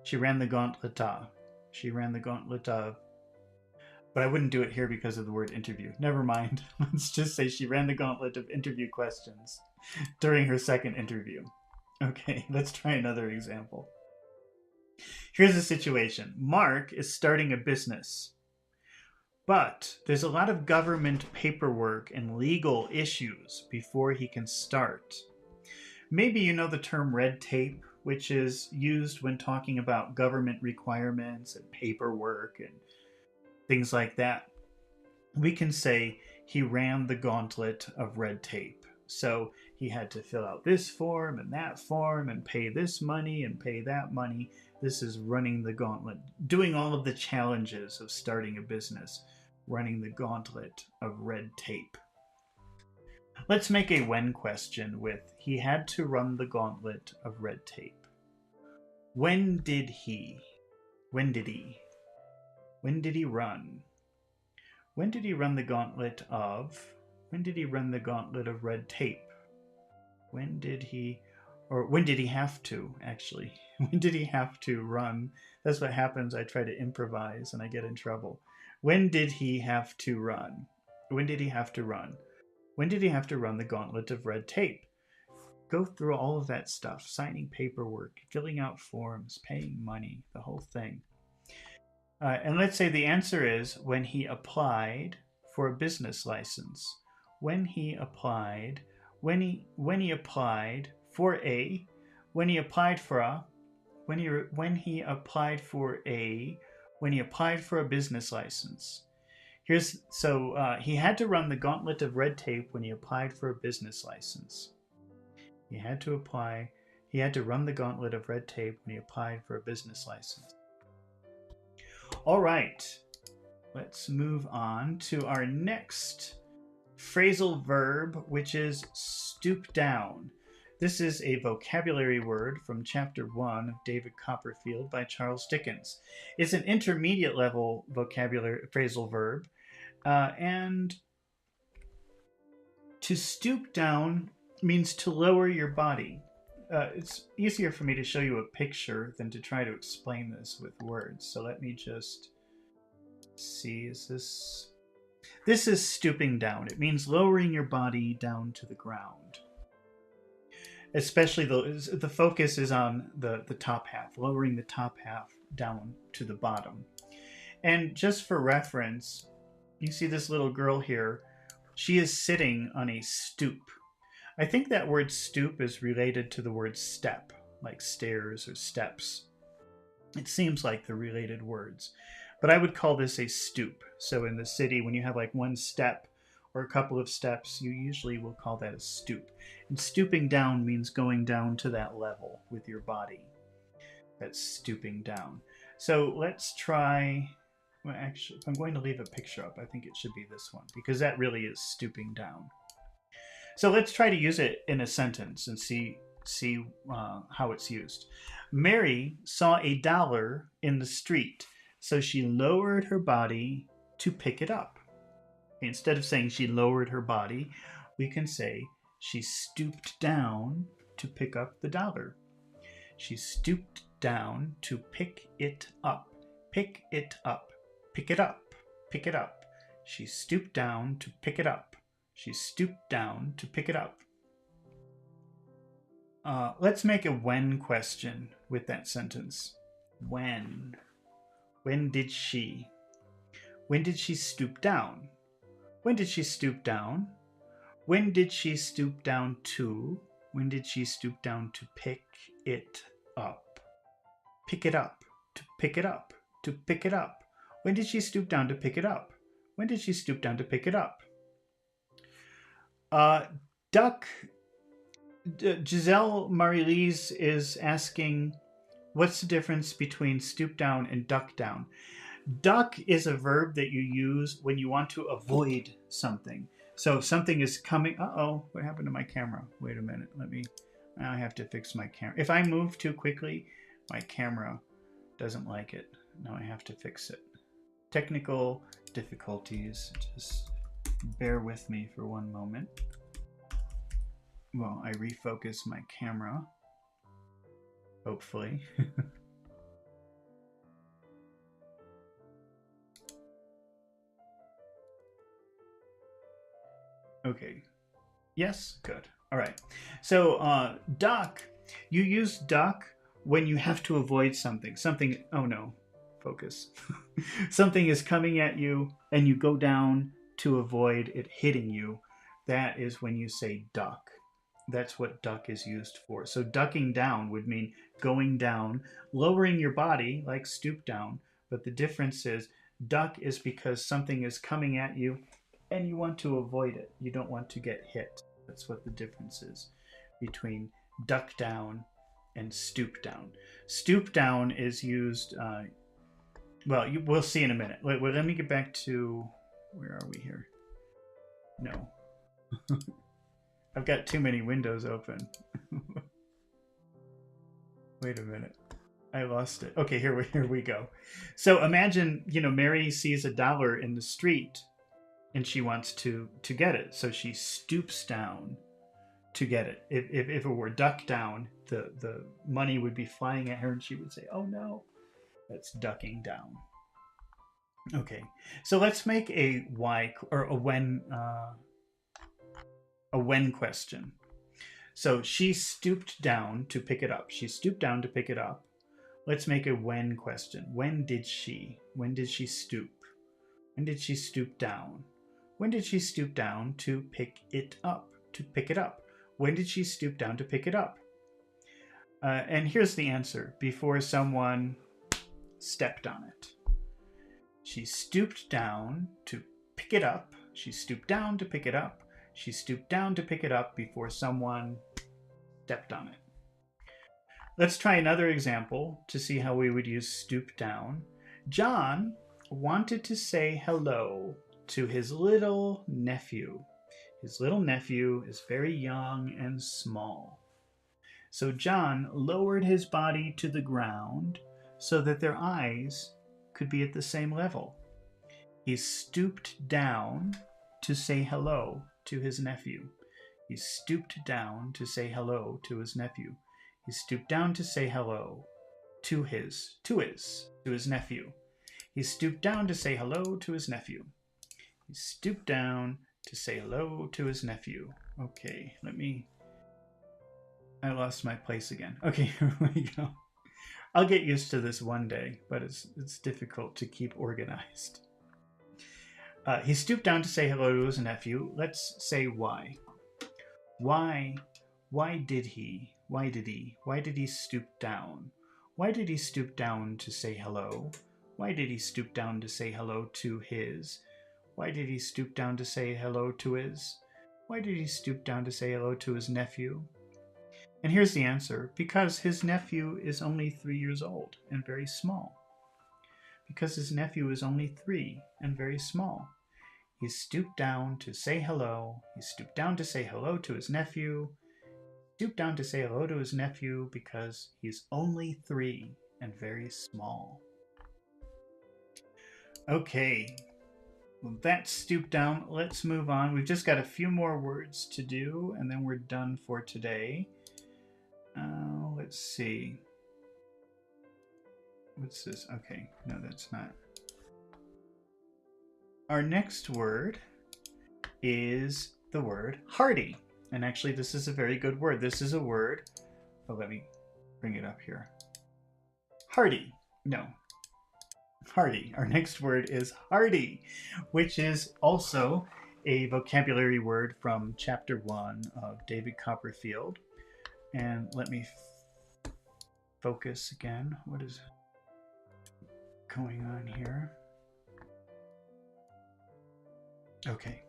She ran the gauntlet of. She ran the gauntlet of. But I wouldn't do it here because of the word interview. Never mind. Let's just say she ran the gauntlet of interview questions during her second interview. Okay, let's try another example. Here's the situation. Mark is starting a business. But there's a lot of government paperwork and legal issues before he can start. Maybe you know the term red tape, which is used when talking about government requirements and paperwork and things like that. We can say he ran the gauntlet of red tape. So he had to fill out this form and that form and pay this money and pay that money. This is running the gauntlet, doing all of the challenges of starting a business, running the gauntlet of red tape. Let's make a when question with he had to run the gauntlet of red tape. When did he? When did he? When did he run? When did he run the gauntlet of? When did he run the gauntlet of red tape? When did he, or when did he have to, actually? When did he have to run? That's what happens. I try to improvise and I get in trouble. When did he have to run? When did he have to run? When did he have to run the gauntlet of red tape? Go through all of that stuff, signing paperwork, filling out forms, paying money, the whole thing. And let's say the answer is when he applied for a business license. When he applied for a business license. He had to run the gauntlet of red tape when he applied for a business license. He had to run the gauntlet of red tape when he applied for a business license. All right, let's move on to our next phrasal verb, which is stoop down. This is a vocabulary word from chapter 1 of David Copperfield by Charles Dickens. It's an intermediate level vocabulary phrasal verb, and to stoop down means to lower your body. It's easier for me to show you a picture than to try to explain this with words. So let me just see, this is stooping down. It means lowering your body down to the ground. Especially the focus is on the top half, lowering the top half down to the bottom. And just for reference, you see this little girl here. She is sitting on a stoop. I think that word stoop is related to the word step, like stairs or steps. It seems like they're related words. But I would call this a stoop. So in the city, when you have like one step or a couple of steps, you usually will call that a stoop. And stooping down means going down to that level with your body. That's stooping down. So let's try, well, actually, if I'm going to leave a picture up, I think it should be this one, because that really is stooping down. So let's try to use it in a sentence and see how it's used. Mary saw $1 in the street, so she lowered her body to pick it up. Instead of saying she lowered her body, we can say she stooped down to pick up the $1. She stooped down to pick it up. Pick it up. Pick it up. Pick it up. She stooped down to pick it up. She stooped down to pick it up. Let's make a when question with that sentence. When? When did she? When did she stoop down? When did she stoop down? When did she stoop down to? When did she stoop down to pick it up? Pick it up. To pick it up. To pick it up. When did she stoop down to pick it up? When did she stoop down to pick it up? Giselle Marie-Lise is asking, what's the difference between stoop down and duck down? Duck is a verb that you use when you want to avoid something. So if something is coming, what happened to my camera? Wait a minute, now I have to fix my camera. If I move too quickly, my camera doesn't like it. Now I have to fix it. Technical difficulties, just bear with me for one moment. Well, I refocus my camera, hopefully. Okay. Yes? Good. All right. So, duck, you use duck when you have to avoid something. Oh no, focus. Something is coming at you and you go down to avoid it hitting you. That is when you say duck. That's what duck is used for. So ducking down would mean going down, lowering your body like stoop down. But the difference is duck is because something is coming at you and you want to avoid it. You don't want to get hit. That's what the difference is between duck down and stoop down. Stoop down is used, we'll see in a minute. Let me get back to, where are we here? No. I've got too many windows open. Wait a minute. I lost it. Okay, here we go. So imagine, Mary sees $1 in the street and she wants to get it. So she stoops down to get it. If it were duck down, the money would be flying at her and she would say, "Oh no." That's ducking down. Okay. So let's make a why or a when question. So she stooped down to pick it up. She stooped down to pick it up. Let's make a when question. When did she stoop? When did she stoop down? When did she stoop down to pick it up? To pick it up. When did she stoop down to pick it up? And here's the answer. Before someone stepped on it. She stooped down to pick it up. She stooped down to pick it up. She stooped down to pick it up before someone stepped on it. Let's try another example to see how we would use stoop down. John wanted to say hello to his little nephew. His little nephew is very young and small. So John lowered his body to the ground so that their eyes could be at the same level. He stooped down to say hello to his nephew. He stooped down to say hello to his nephew. He stooped down to say hello to his nephew. He stooped down to say hello to his nephew. He stooped down to say hello to his nephew. Okay, I lost my place again. Okay, here we go. I'll get used to this one day, but it's difficult to keep organized. He stooped down to say hello to his nephew. Let's say why. Why did he stoop down? Why did he stoop down to say hello? Why did he stoop down to say hello to his? Why did he stoop down to say hello to his? Why did he stoop down to say hello to his nephew? And here's the answer. Because his nephew is only 3 years old and very small. Because his nephew is only 3 and very small. He stooped down to say hello. He stooped down to say hello to his nephew. Stooped down to say hello to his nephew because he's only 3 and very small. Okay. Well, that's stoop down. Let's move on. We've just got a few more words to do and then we're done for today. Let's see. What's this? Okay, no, that's not. Our next word is the word hardy. And actually, this is a very good word. This is a word. Oh, let me bring it up here. Hardy. No. Hardy. Our next word is hardy, which is also a vocabulary word from chapter 1 of David Copperfield. And let me focus again. What is going on here? Okay.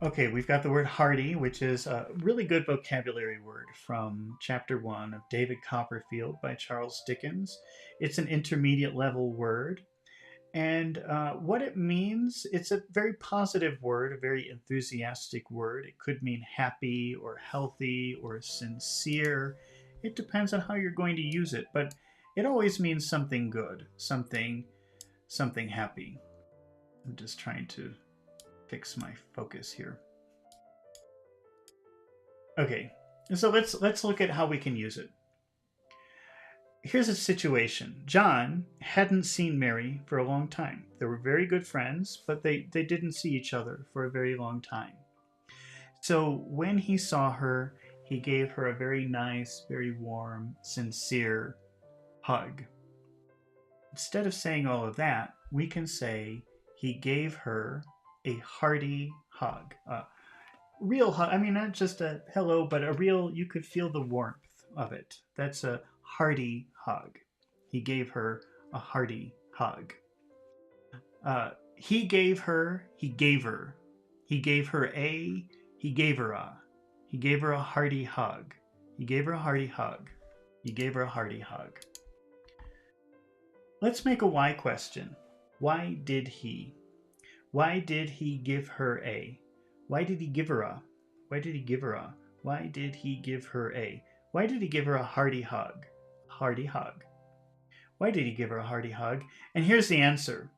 Okay, we've got the word hardy, which is a really good vocabulary word from chapter 1 of David Copperfield by Charles Dickens. It's an intermediate level word. And what it means, it's a very positive word, a very enthusiastic word. It could mean happy or healthy or sincere. It depends on how you're going to use it, but it always means something good, something happy. I'm just trying to fix my focus here. Okay, so let's look at how we can use it. Here's a situation. John hadn't seen Mary for a long time. They were very good friends, but they didn't see each other for a very long time. So when he saw her, he gave her a very nice, very warm, sincere hug. Instead of saying all of that, we can say he gave her a hearty hug. Real hug. I mean, not just a hello, but a real, you could feel the warmth of it. That's a hearty hug. He gave her a hearty hug. He gave her He gave her a, he gave her a. He gave her a hearty hug. He gave her a hearty hug. He gave her a hearty hug. Let's make a why question. Why did he? Why did he give her a? Why did he give her a? Why did he give her a? Why did he give her a? Why did he give her a hearty hug? Hearty hug. Why did he give her a hearty hug? And here's the answer.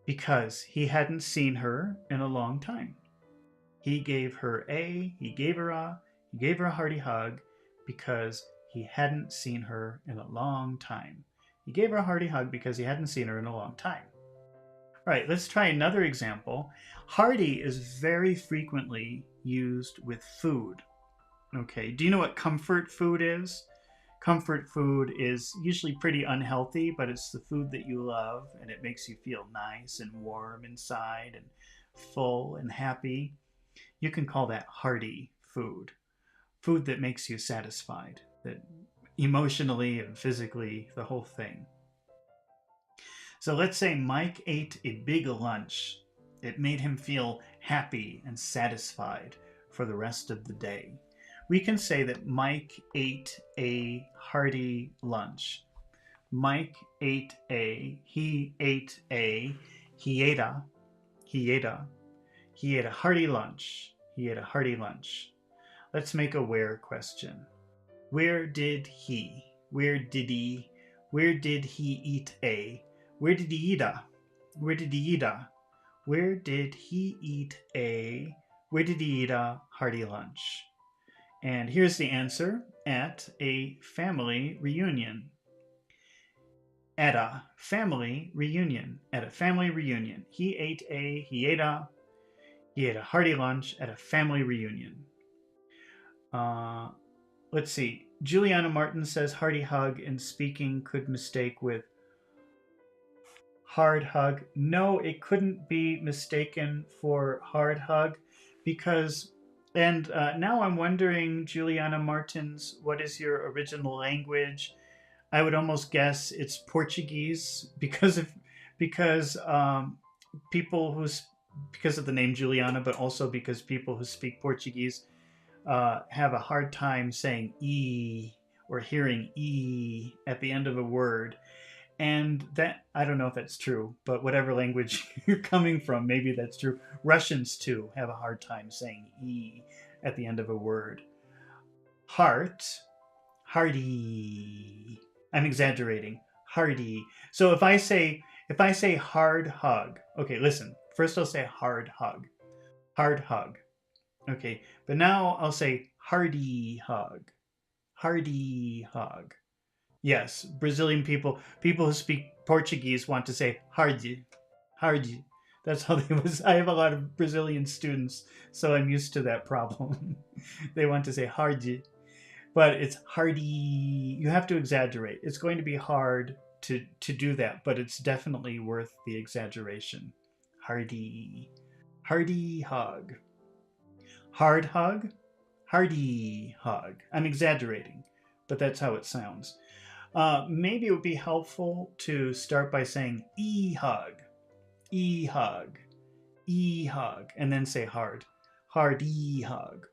Because he hadn't seen her in a long time. He gave her a, he gave her a hearty hug because he hadn't seen her in a long time. He gave her a hearty hug because he hadn't seen her in a long time. All right, let's try another example. Hearty is very frequently used with food. Okay, do you know what comfort food is? Comfort food is usually pretty unhealthy, but it's the food that you love and it makes you feel nice and warm inside and full and happy. You can call that hearty food. Food that makes you satisfied, that emotionally and physically, the whole thing. So let's say Mike ate a big lunch. It made him feel happy and satisfied for the rest of the day. We can say that Mike ate a hearty lunch. Mike ate a, he ate a, he ate a hearty lunch. He ate a hearty lunch. Let's make a where question. Where did he eat a? Where did he eat a? Where did he eat a? Where did he eat a? Where did he eat a hearty lunch? And here's the answer: at a family reunion. At a family reunion. At a family reunion. He ate a hearty lunch at a family reunion. Let's see. Juliana Martin says hearty hug in speaking could mistake with hard hug. No, it couldn't be mistaken for hard hug because, and now I'm wondering, Juliana Martins, what is your original language? I would almost guess it's Portuguese because of the name Juliana, but also because people who speak Portuguese have a hard time saying E or hearing E at the end of a word. And that, I don't know if that's true, but whatever language you're coming from, maybe that's true. Russians, too, have a hard time saying E at the end of a word. Heart, hearty. I'm exaggerating. Hearty. So if I say hard hug, okay, listen. First I'll say hard hug. Hard hug. Okay, but now I'll say hearty hug. Hearty hug. Yes, Brazilian people who speak Portuguese want to say hardy. Hardy. That's how they was. I have a lot of Brazilian students, so I'm used to that problem. They want to say hardy. But it's hardy. You have to exaggerate. It's going to be hard to do that, but it's definitely worth the exaggeration. Hardy. Hardy hug. Hard hug. Hardy hug. I'm exaggerating, but that's how it sounds. Maybe it would be helpful to start by saying e-hug, e-hug, e-hug, and then say hard. Hardy hug,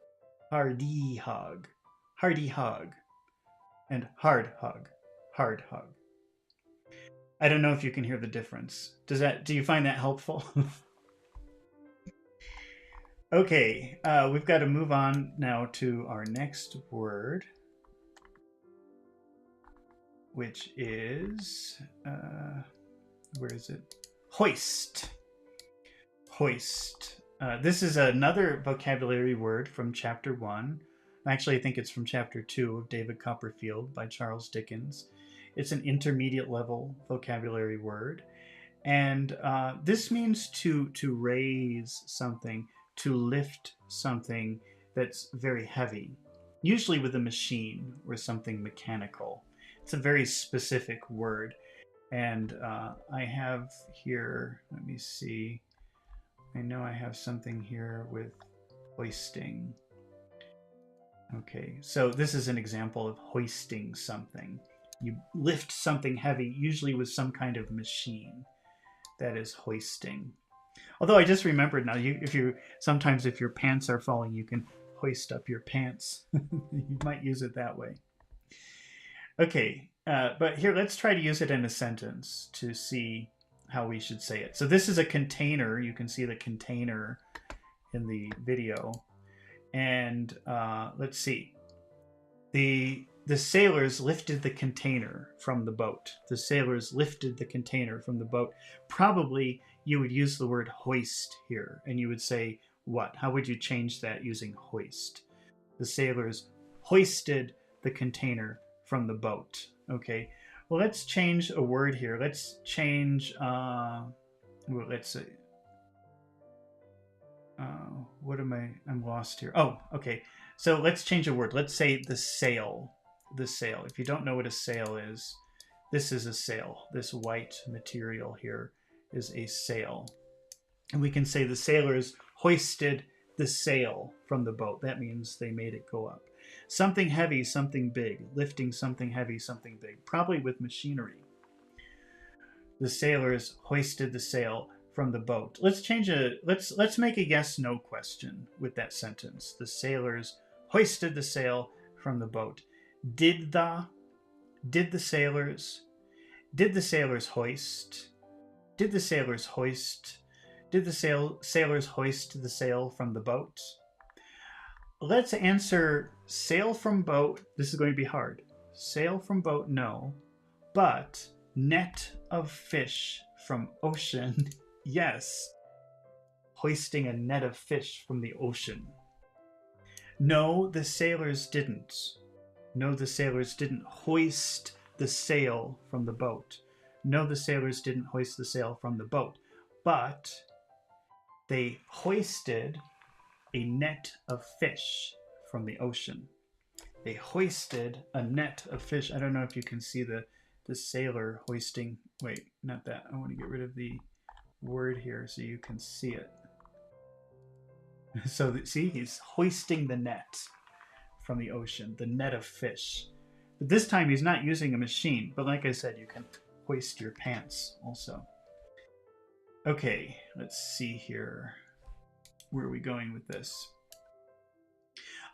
hardy hug, hardy hug, and hard hug, hard hug. I don't know if you can hear the difference. Do you find that helpful? Okay, we've got to move on now to our next word, which is, where is it? Hoist. Hoist. This is another vocabulary word from chapter 1. Actually, I think it's from chapter 2 of David Copperfield by Charles Dickens. It's an intermediate level vocabulary word. And this means to raise something, to lift something that's very heavy, usually with a machine or something mechanical. It's a very specific word. And I have here, let me see. I know I have something here with hoisting. Okay, so this is an example of hoisting something. You lift something heavy, usually with some kind of machine. That is hoisting. Although I just remembered now, sometimes if your pants are falling, you can hoist up your pants. You might use it that way. Okay, but here let's try to use it in a sentence to see how we should say it. So this is a container. You can see the container in the video, and let's see. The sailors lifted the container from the boat. The sailors lifted the container from the boat. Probably you would use the word hoist here, and you would say what? How would you change that using hoist? The sailors hoisted the container from the boat. Okay, well, let's change a word here. Let's change, well, let's say, what am I'm lost here. Oh, okay. So let's change a word. Let's say the sail. The sail. If you don't know what a sail is, this is a sail. This white material here is a sail. And we can say the sailors hoisted the sail from the boat. That means they made it go up. Something heavy, something big. Lifting something heavy, something big. Probably with machinery. The sailors hoisted the sail from the boat. Let's make a yes/no question with that sentence. The sailors hoisted the sail from the boat. Did the sailors hoist? Did the sailors hoist? Did the sailors hoist the sail from the boat? Let's answer sail from boat. This is going to be hard. Sail from boat, no. But net of fish from ocean, yes. Hoisting a net of fish from the ocean. No, the sailors didn't. No, the sailors didn't hoist the sail from the boat. No, the sailors didn't hoist the sail from the boat. But they hoisted a net of fish from the ocean. They hoisted a net of fish. I don't know if you can see the sailor hoisting. Wait, not that. I want to get rid of the word here so you can see it. So see, he's hoisting the net from the ocean, the net of fish. But this time he's not using a machine, but like I said, you can hoist your pants also. Okay, let's see here. Where are we going with this?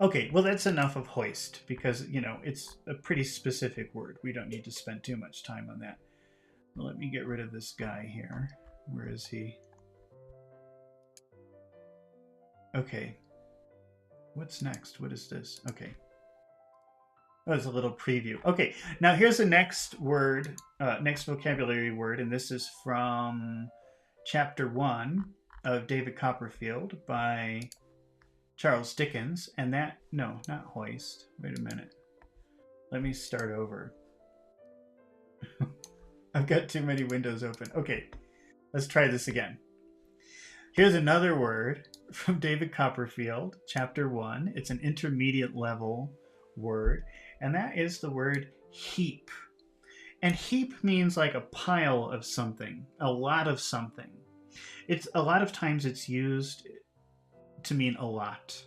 Okay, well, that's enough of hoist because, it's a pretty specific word. We don't need to spend too much time on that. Well, let me get rid of this guy here. Where is he? Okay. What's next? What is this? Okay. That was a little preview. Okay, now here's the next word, next vocabulary word, and this is from chapter 1 of David Copperfield by Charles Dickens. And that, no, not hoist. Wait a minute. Let me start over. I've got too many windows open. Okay, let's try this again. Here's another word from David Copperfield, chapter 1. It's an intermediate level word, and that is the word heap. And heap means like a pile of something, a lot of something. It's a lot of times it's used to mean a lot.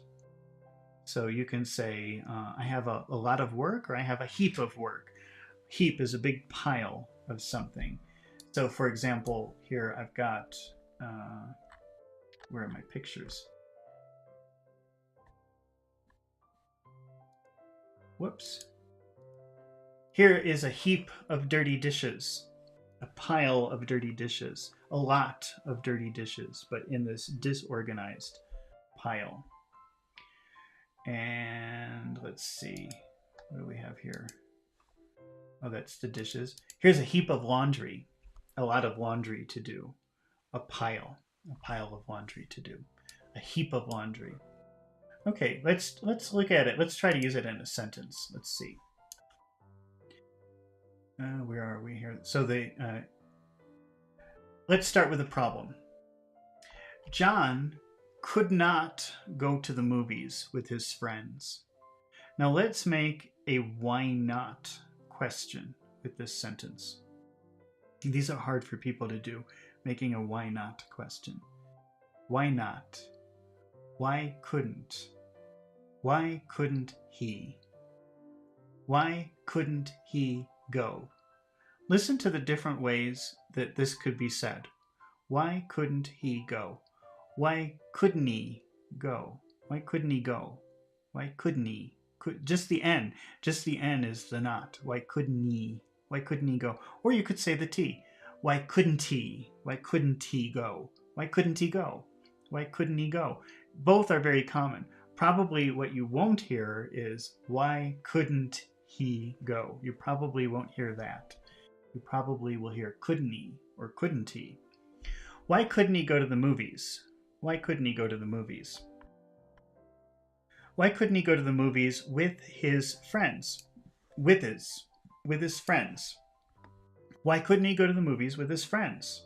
So you can say, I have a lot of work, or I have a heap of work. Heap is a big pile of something. So for example, here I've got, where are my pictures? Whoops. Here is a heap of dirty dishes, a pile of dirty dishes, a lot of dirty dishes, but in this disorganized pile. And let's see, what do we have here? Oh, that's the dishes. Here's a heap of laundry, a lot of laundry to do, a pile of laundry to do, a heap of laundry. Okay, let's look at it. Let's try to use it in a sentence. Let's see. Where are we here? So let's start with a problem. John could not go to the movies with his friends. Now let's make a why not question with this sentence. These are hard for people to do, making a why not question. Why not? Why couldn't? Why couldn't he? Why couldn't he go? Listen to the different ways that this could be said. Why couldn't he go? Why couldn't he go? Why couldn't he go? Why couldn't he? Just the N. Just the N is the not. Why couldn't he? Why couldn't he go? Or you could say the T. Why couldn't he? Why couldn't he go? Why couldn't he go? Why couldn't he go? Both are very common. Probably what you won't hear is why couldn't he go? You probably won't hear that. You probably will hear couldn't he or couldn't he. Why couldn't he go to the movies? Why couldn't he go to the movies? Why couldn't he go to the movies with his friends? With his friends. Why couldn't he go to the movies with his friends?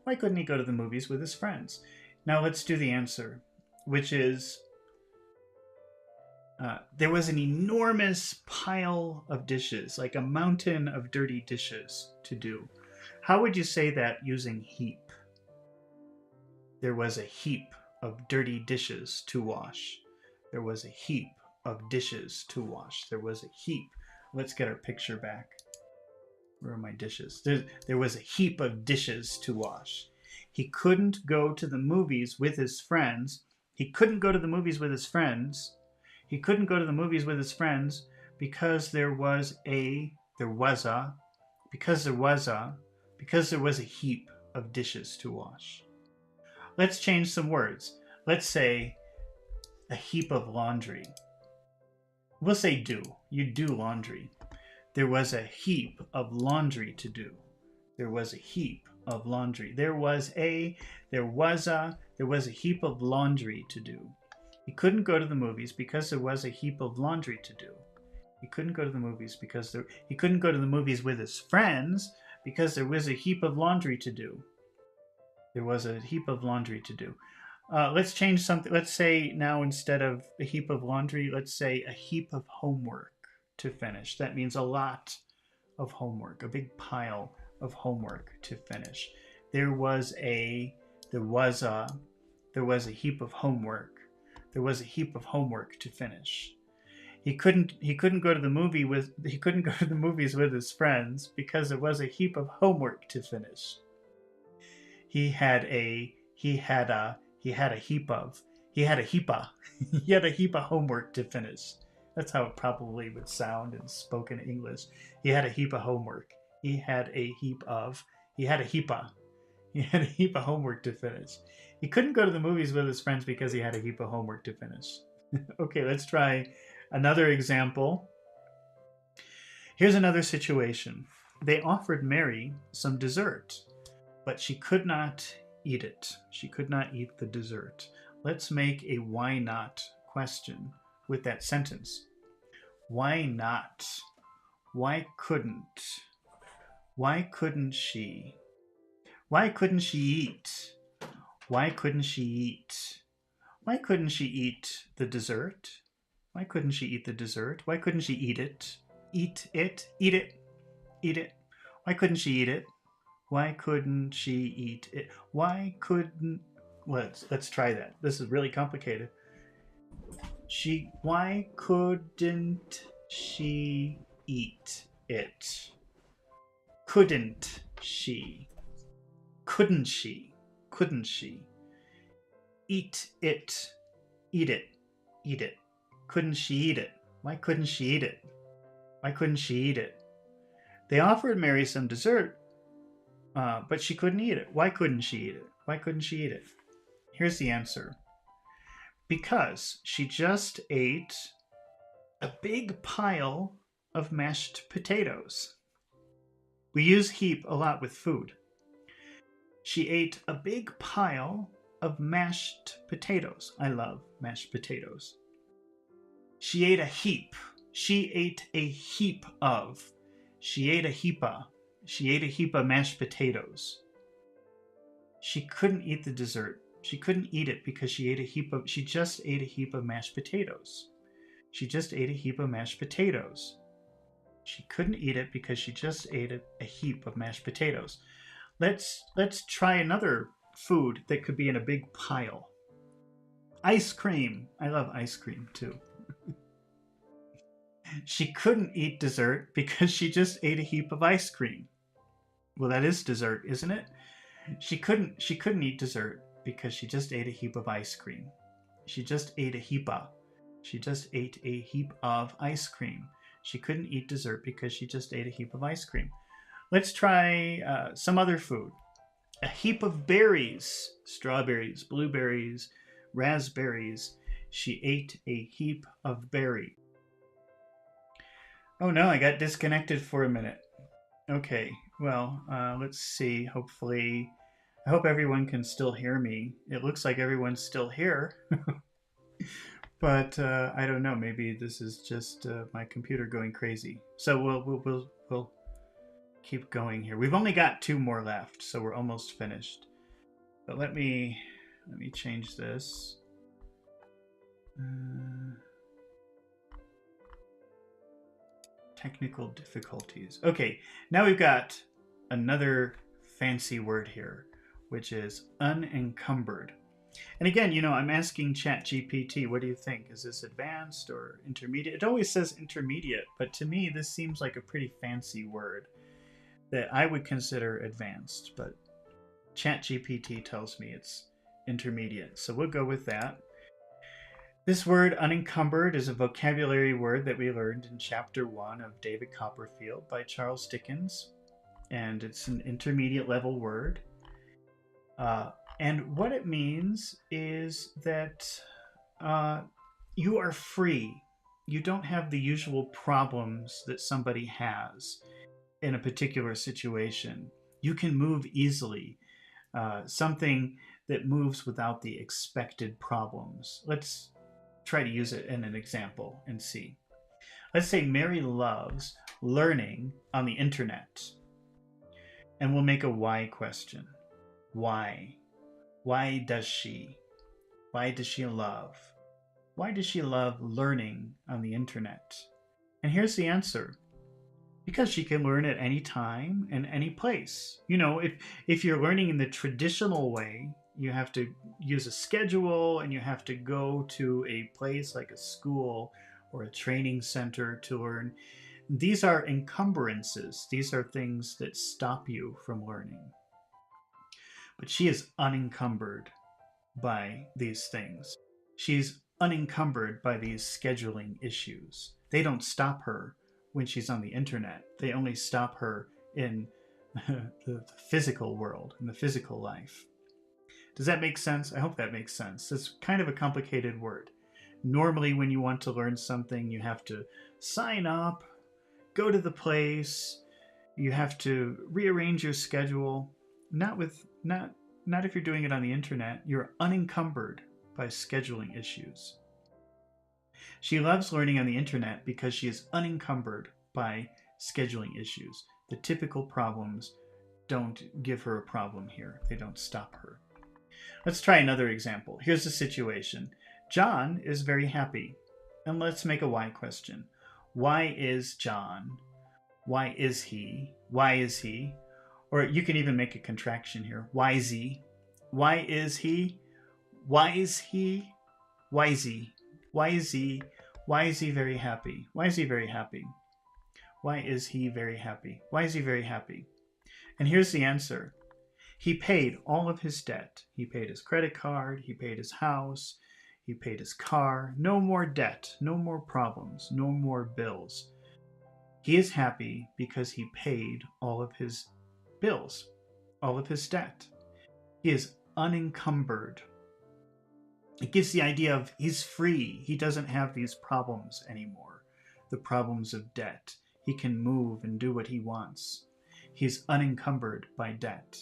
Why couldn't he go to the movies with his friends? Now let's do the answer, which is there was an enormous pile of dishes, like a mountain of dirty dishes to do. How would you say that using heap? There was a heap of dirty dishes to wash. There was a heap of dishes to wash. There was a heap. Let's get our picture back. Where are my dishes? There was a heap of dishes to wash. He couldn't go to the movies with his friends. He couldn't go to the movies with his friends. He couldn't go to the movies with his friends because there was a heap of dishes to wash. Let's change some words. Let's say a heap of laundry. We'll say do. You do laundry. There was a heap of laundry to do. There was a heap of laundry. There was a heap of laundry to do. He couldn't go to the movies because there was a heap of laundry to do. He couldn't go to the movies because he couldn't go to the movies with his friends because there was a heap of laundry to do. There was a heap of laundry to do. Let's change something. Let's say now instead of a heap of laundry, let's say a heap of homework to finish. That means a lot of homework, a big pile of homework to finish. There was a heap of homework. There was a heap of homework to finish. He couldn't go to the movies with his friends because there was a heap of homework to finish. He had a heap of homework to finich. That's how it probably would sound in spoken English. He had a heap of homework. He had a heap of homework to finish. He couldn't go to the movies with his friends because he had a heap of homework to finish. Okay, let's try another example. Here's another situation. They offered Mary some dessert, but she could not eat it. She could not eat the dessert. Let's make a why not question with that sentence. Why not? Why couldn't? Why couldn't she? Why couldn't she eat? Why couldn't she eat? Why couldn't she eat the dessert? Why couldn't she eat the dessert? Why couldn't she eat it? Eat it, eat it, eat it. Why couldn't she eat it? Why couldn't she eat it? Why couldn't... Let's try that. This is really complicated. Why couldn't she eat it? Couldn't she? Couldn't she? Couldn't she? Eat it. Eat it. Eat it. Couldn't she eat it? Why couldn't she eat it? Why couldn't she eat it? They offered Mary some dessert, but she couldn't eat it. Why couldn't she eat it? Why couldn't she eat it? Here's the answer. Because she just ate a big pile of mashed potatoes. We use heap a lot with food. She ate a big pile of mashed potatoes. I love mashed potatoes. She ate a heap. She ate a heap of. She ate a heapa. She ate a heap of mashed potatoes. She couldn't eat the dessert. She couldn't eat it because she just ate a heap of mashed potatoes. She just ate a heap of mashed potatoes. She couldn't eat it because she just ate a heap of mashed potatoes. Let's try another food that could be in a big pile. Ice cream. I love ice cream too. She couldn't eat dessert because she just ate a heap of ice cream. Well, that is dessert, isn't it? She couldn't eat dessert because she just ate a heap of ice cream. She just ate a heapa. She just ate a heap of ice cream. She couldn't eat dessert because she just ate a heap of ice cream. Let's try some other food. A heap of berries, strawberries, blueberries, raspberries. She ate a heap of berries. Oh no, I got disconnected for a minute. Okay, well, let's see. Hopefully, I hope everyone can still hear me. It looks like everyone's still here, but I don't know. Maybe this is just my computer going crazy. So we'll keep going here. We've only got 2 more left, so we're almost finished. But let me change this. Technical difficulties. Okay, now we've got another fancy word here, which is unencumbered. And again, I'm asking ChatGPT, what do you think? Is this advanced or intermediate? It always says intermediate, but to me, this seems like a pretty fancy word that I would consider advanced, but ChatGPT tells me it's intermediate. So we'll go with that. This word unencumbered is a vocabulary word that we learned in chapter 1 of David Copperfield by Charles Dickens. And it's an intermediate level word. And what it means is that you are free. You don't have the usual problems that somebody has in a particular situation. You can move easily. Something that moves without the expected problems. Let's try to use it in an example and see. Let's say Mary loves learning on the internet. And we'll make a why question. Why? Why does she? Why does she love? Why does she love learning on the internet? And here's the answer. Because she can learn at any time and any place. If you're learning in the traditional way, you have to use a schedule and you have to go to a place like a school or a training center to learn. These are encumbrances. These are things that stop you from learning. But she is unencumbered by these things. She's unencumbered by these scheduling issues. They don't stop her when she's on the internet. They only stop her in the physical world, in the physical life. Does that make sense? I hope that makes sense. It's kind of a complicated word. Normally, when you want to learn something, you have to sign up, go to the place, you have to rearrange your schedule. Not if you're doing it on the internet. You're unencumbered by scheduling issues. She loves learning on the internet because she is unencumbered by scheduling issues. The typical problems don't give her a problem here. They don't stop her. Let's try another example. Here's the situation. John is very happy. And let's make a why question. Why is John? Why is he? Why is he? Or you can even make a contraction here. Why is he? Why is he? Why is he? Why is he? Why is he? Why is he very happy? Why is he very happy? Why is he very happy? Why is he very happy? And here's the answer. He paid all of his debt. He paid his credit card. He paid his house. He paid his car. No more debt. No more problems. No more bills. He is happy because he paid all of his bills, all of his debt. He is unencumbered. It gives the idea of he's free. He doesn't have these problems anymore, the problems of debt. He can move and do what he wants. He's unencumbered by debt.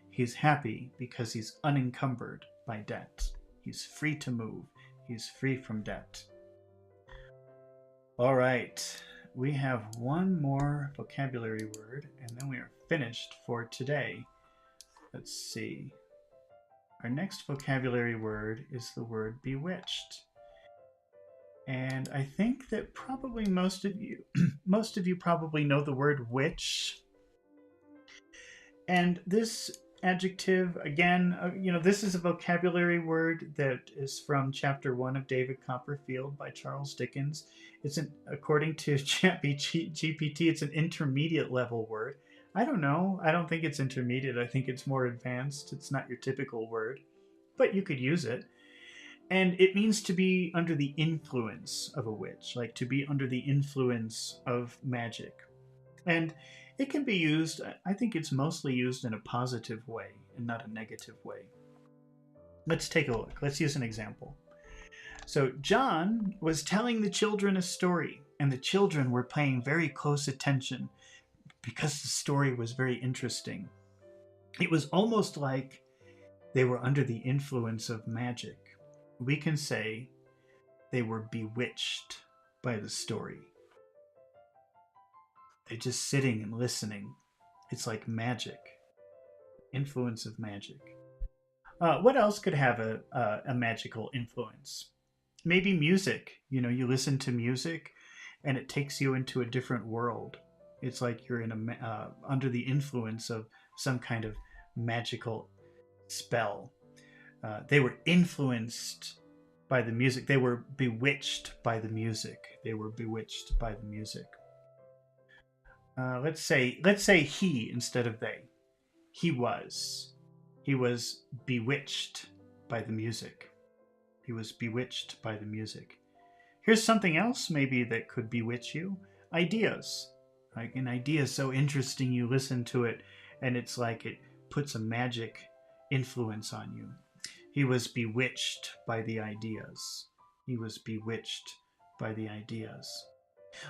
He's happy because he's unencumbered by debt. He's free to move. He's free from debt. All right, we have one more vocabulary word, and then we are finished for today. Let's see. Our next vocabulary word is the word bewitched. And I think that probably most of you probably know the word witch. And this adjective, again, this is a vocabulary word that is from chapter 1 of David Copperfield by Charles Dickens. According to ChatGPT, it's an intermediate level word. I don't know. I don't think it's intermediate. I think it's more advanced. It's not your typical word, but you could use it. And it means to be under the influence of a witch, like to be under the influence of magic. And it can be used, I think it's mostly used in a positive way and not a negative way. Let's take a look. Let's use an example. So, John was telling the children a story, and the children were paying very close attention because the story was very interesting. It was almost like they were under the influence of magic. We can say they were bewitched by the story. They're just sitting and listening. It's like magic. Influence of magic. What else could have a magical influence? Maybe music. You know, you listen to music and it takes you into a different world. It's like you're under the influence of some kind of magical spell. They were influenced by the music. They were bewitched by the music. They were bewitched by the music. Let's say he instead of they. He was bewitched by the music. He was bewitched by the music. Here's something else maybe that could bewitch you. Ideas. Like an idea is so interesting, you listen to it and it's like it puts a magic influence on you. He was bewitched by the ideas. He was bewitched by the ideas.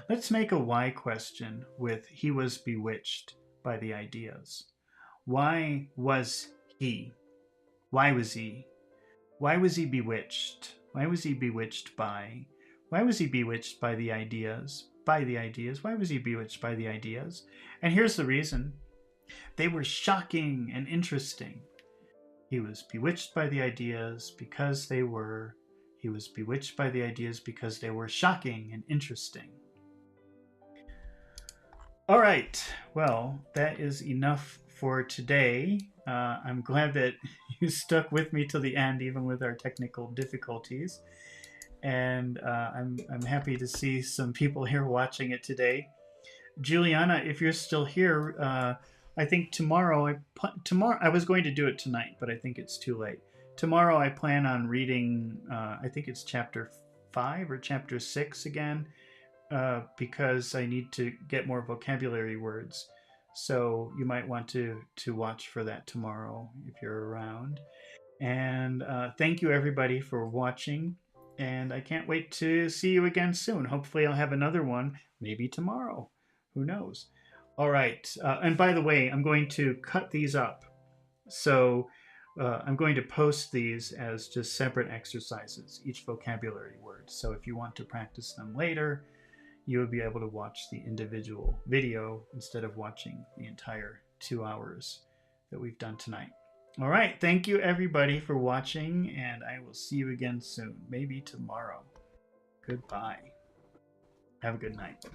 Let's make a why question with he was bewitched by the ideas. Why was he? Why was he? Why was he bewitched? Why was he bewitched by? Why was he bewitched by the ideas? By the ideas. Why was he bewitched by the ideas? And here's the reason. They were shocking and interesting. He was bewitched by the ideas because they were. He was bewitched by the ideas because they were shocking and interesting. All right. Well, that is enough for today. I'm glad that you stuck with me till the end, even with our technical difficulties. And I'm happy to see some people here watching it today. Juliana, if you're still here, I think tomorrow I was going to do it tonight, but I think it's too late. Tomorrow I plan on reading, I think it's chapter 5 or chapter 6 again, because I need to get more vocabulary words. So you might want to watch for that tomorrow if you're around. And thank you everybody for watching. And I can't wait to see you again soon. Hopefully I'll have another one, maybe tomorrow. Who knows? All right. And by the way, I'm going to cut these up. So I'm going to post these as just separate exercises, each vocabulary word. So if you want to practice them later, you will be able to watch the individual video instead of watching the entire 2 hours that we've done tonight. All right. Thank you, everybody, for watching, and I will see you again soon, maybe tomorrow. Goodbye. Have a good night.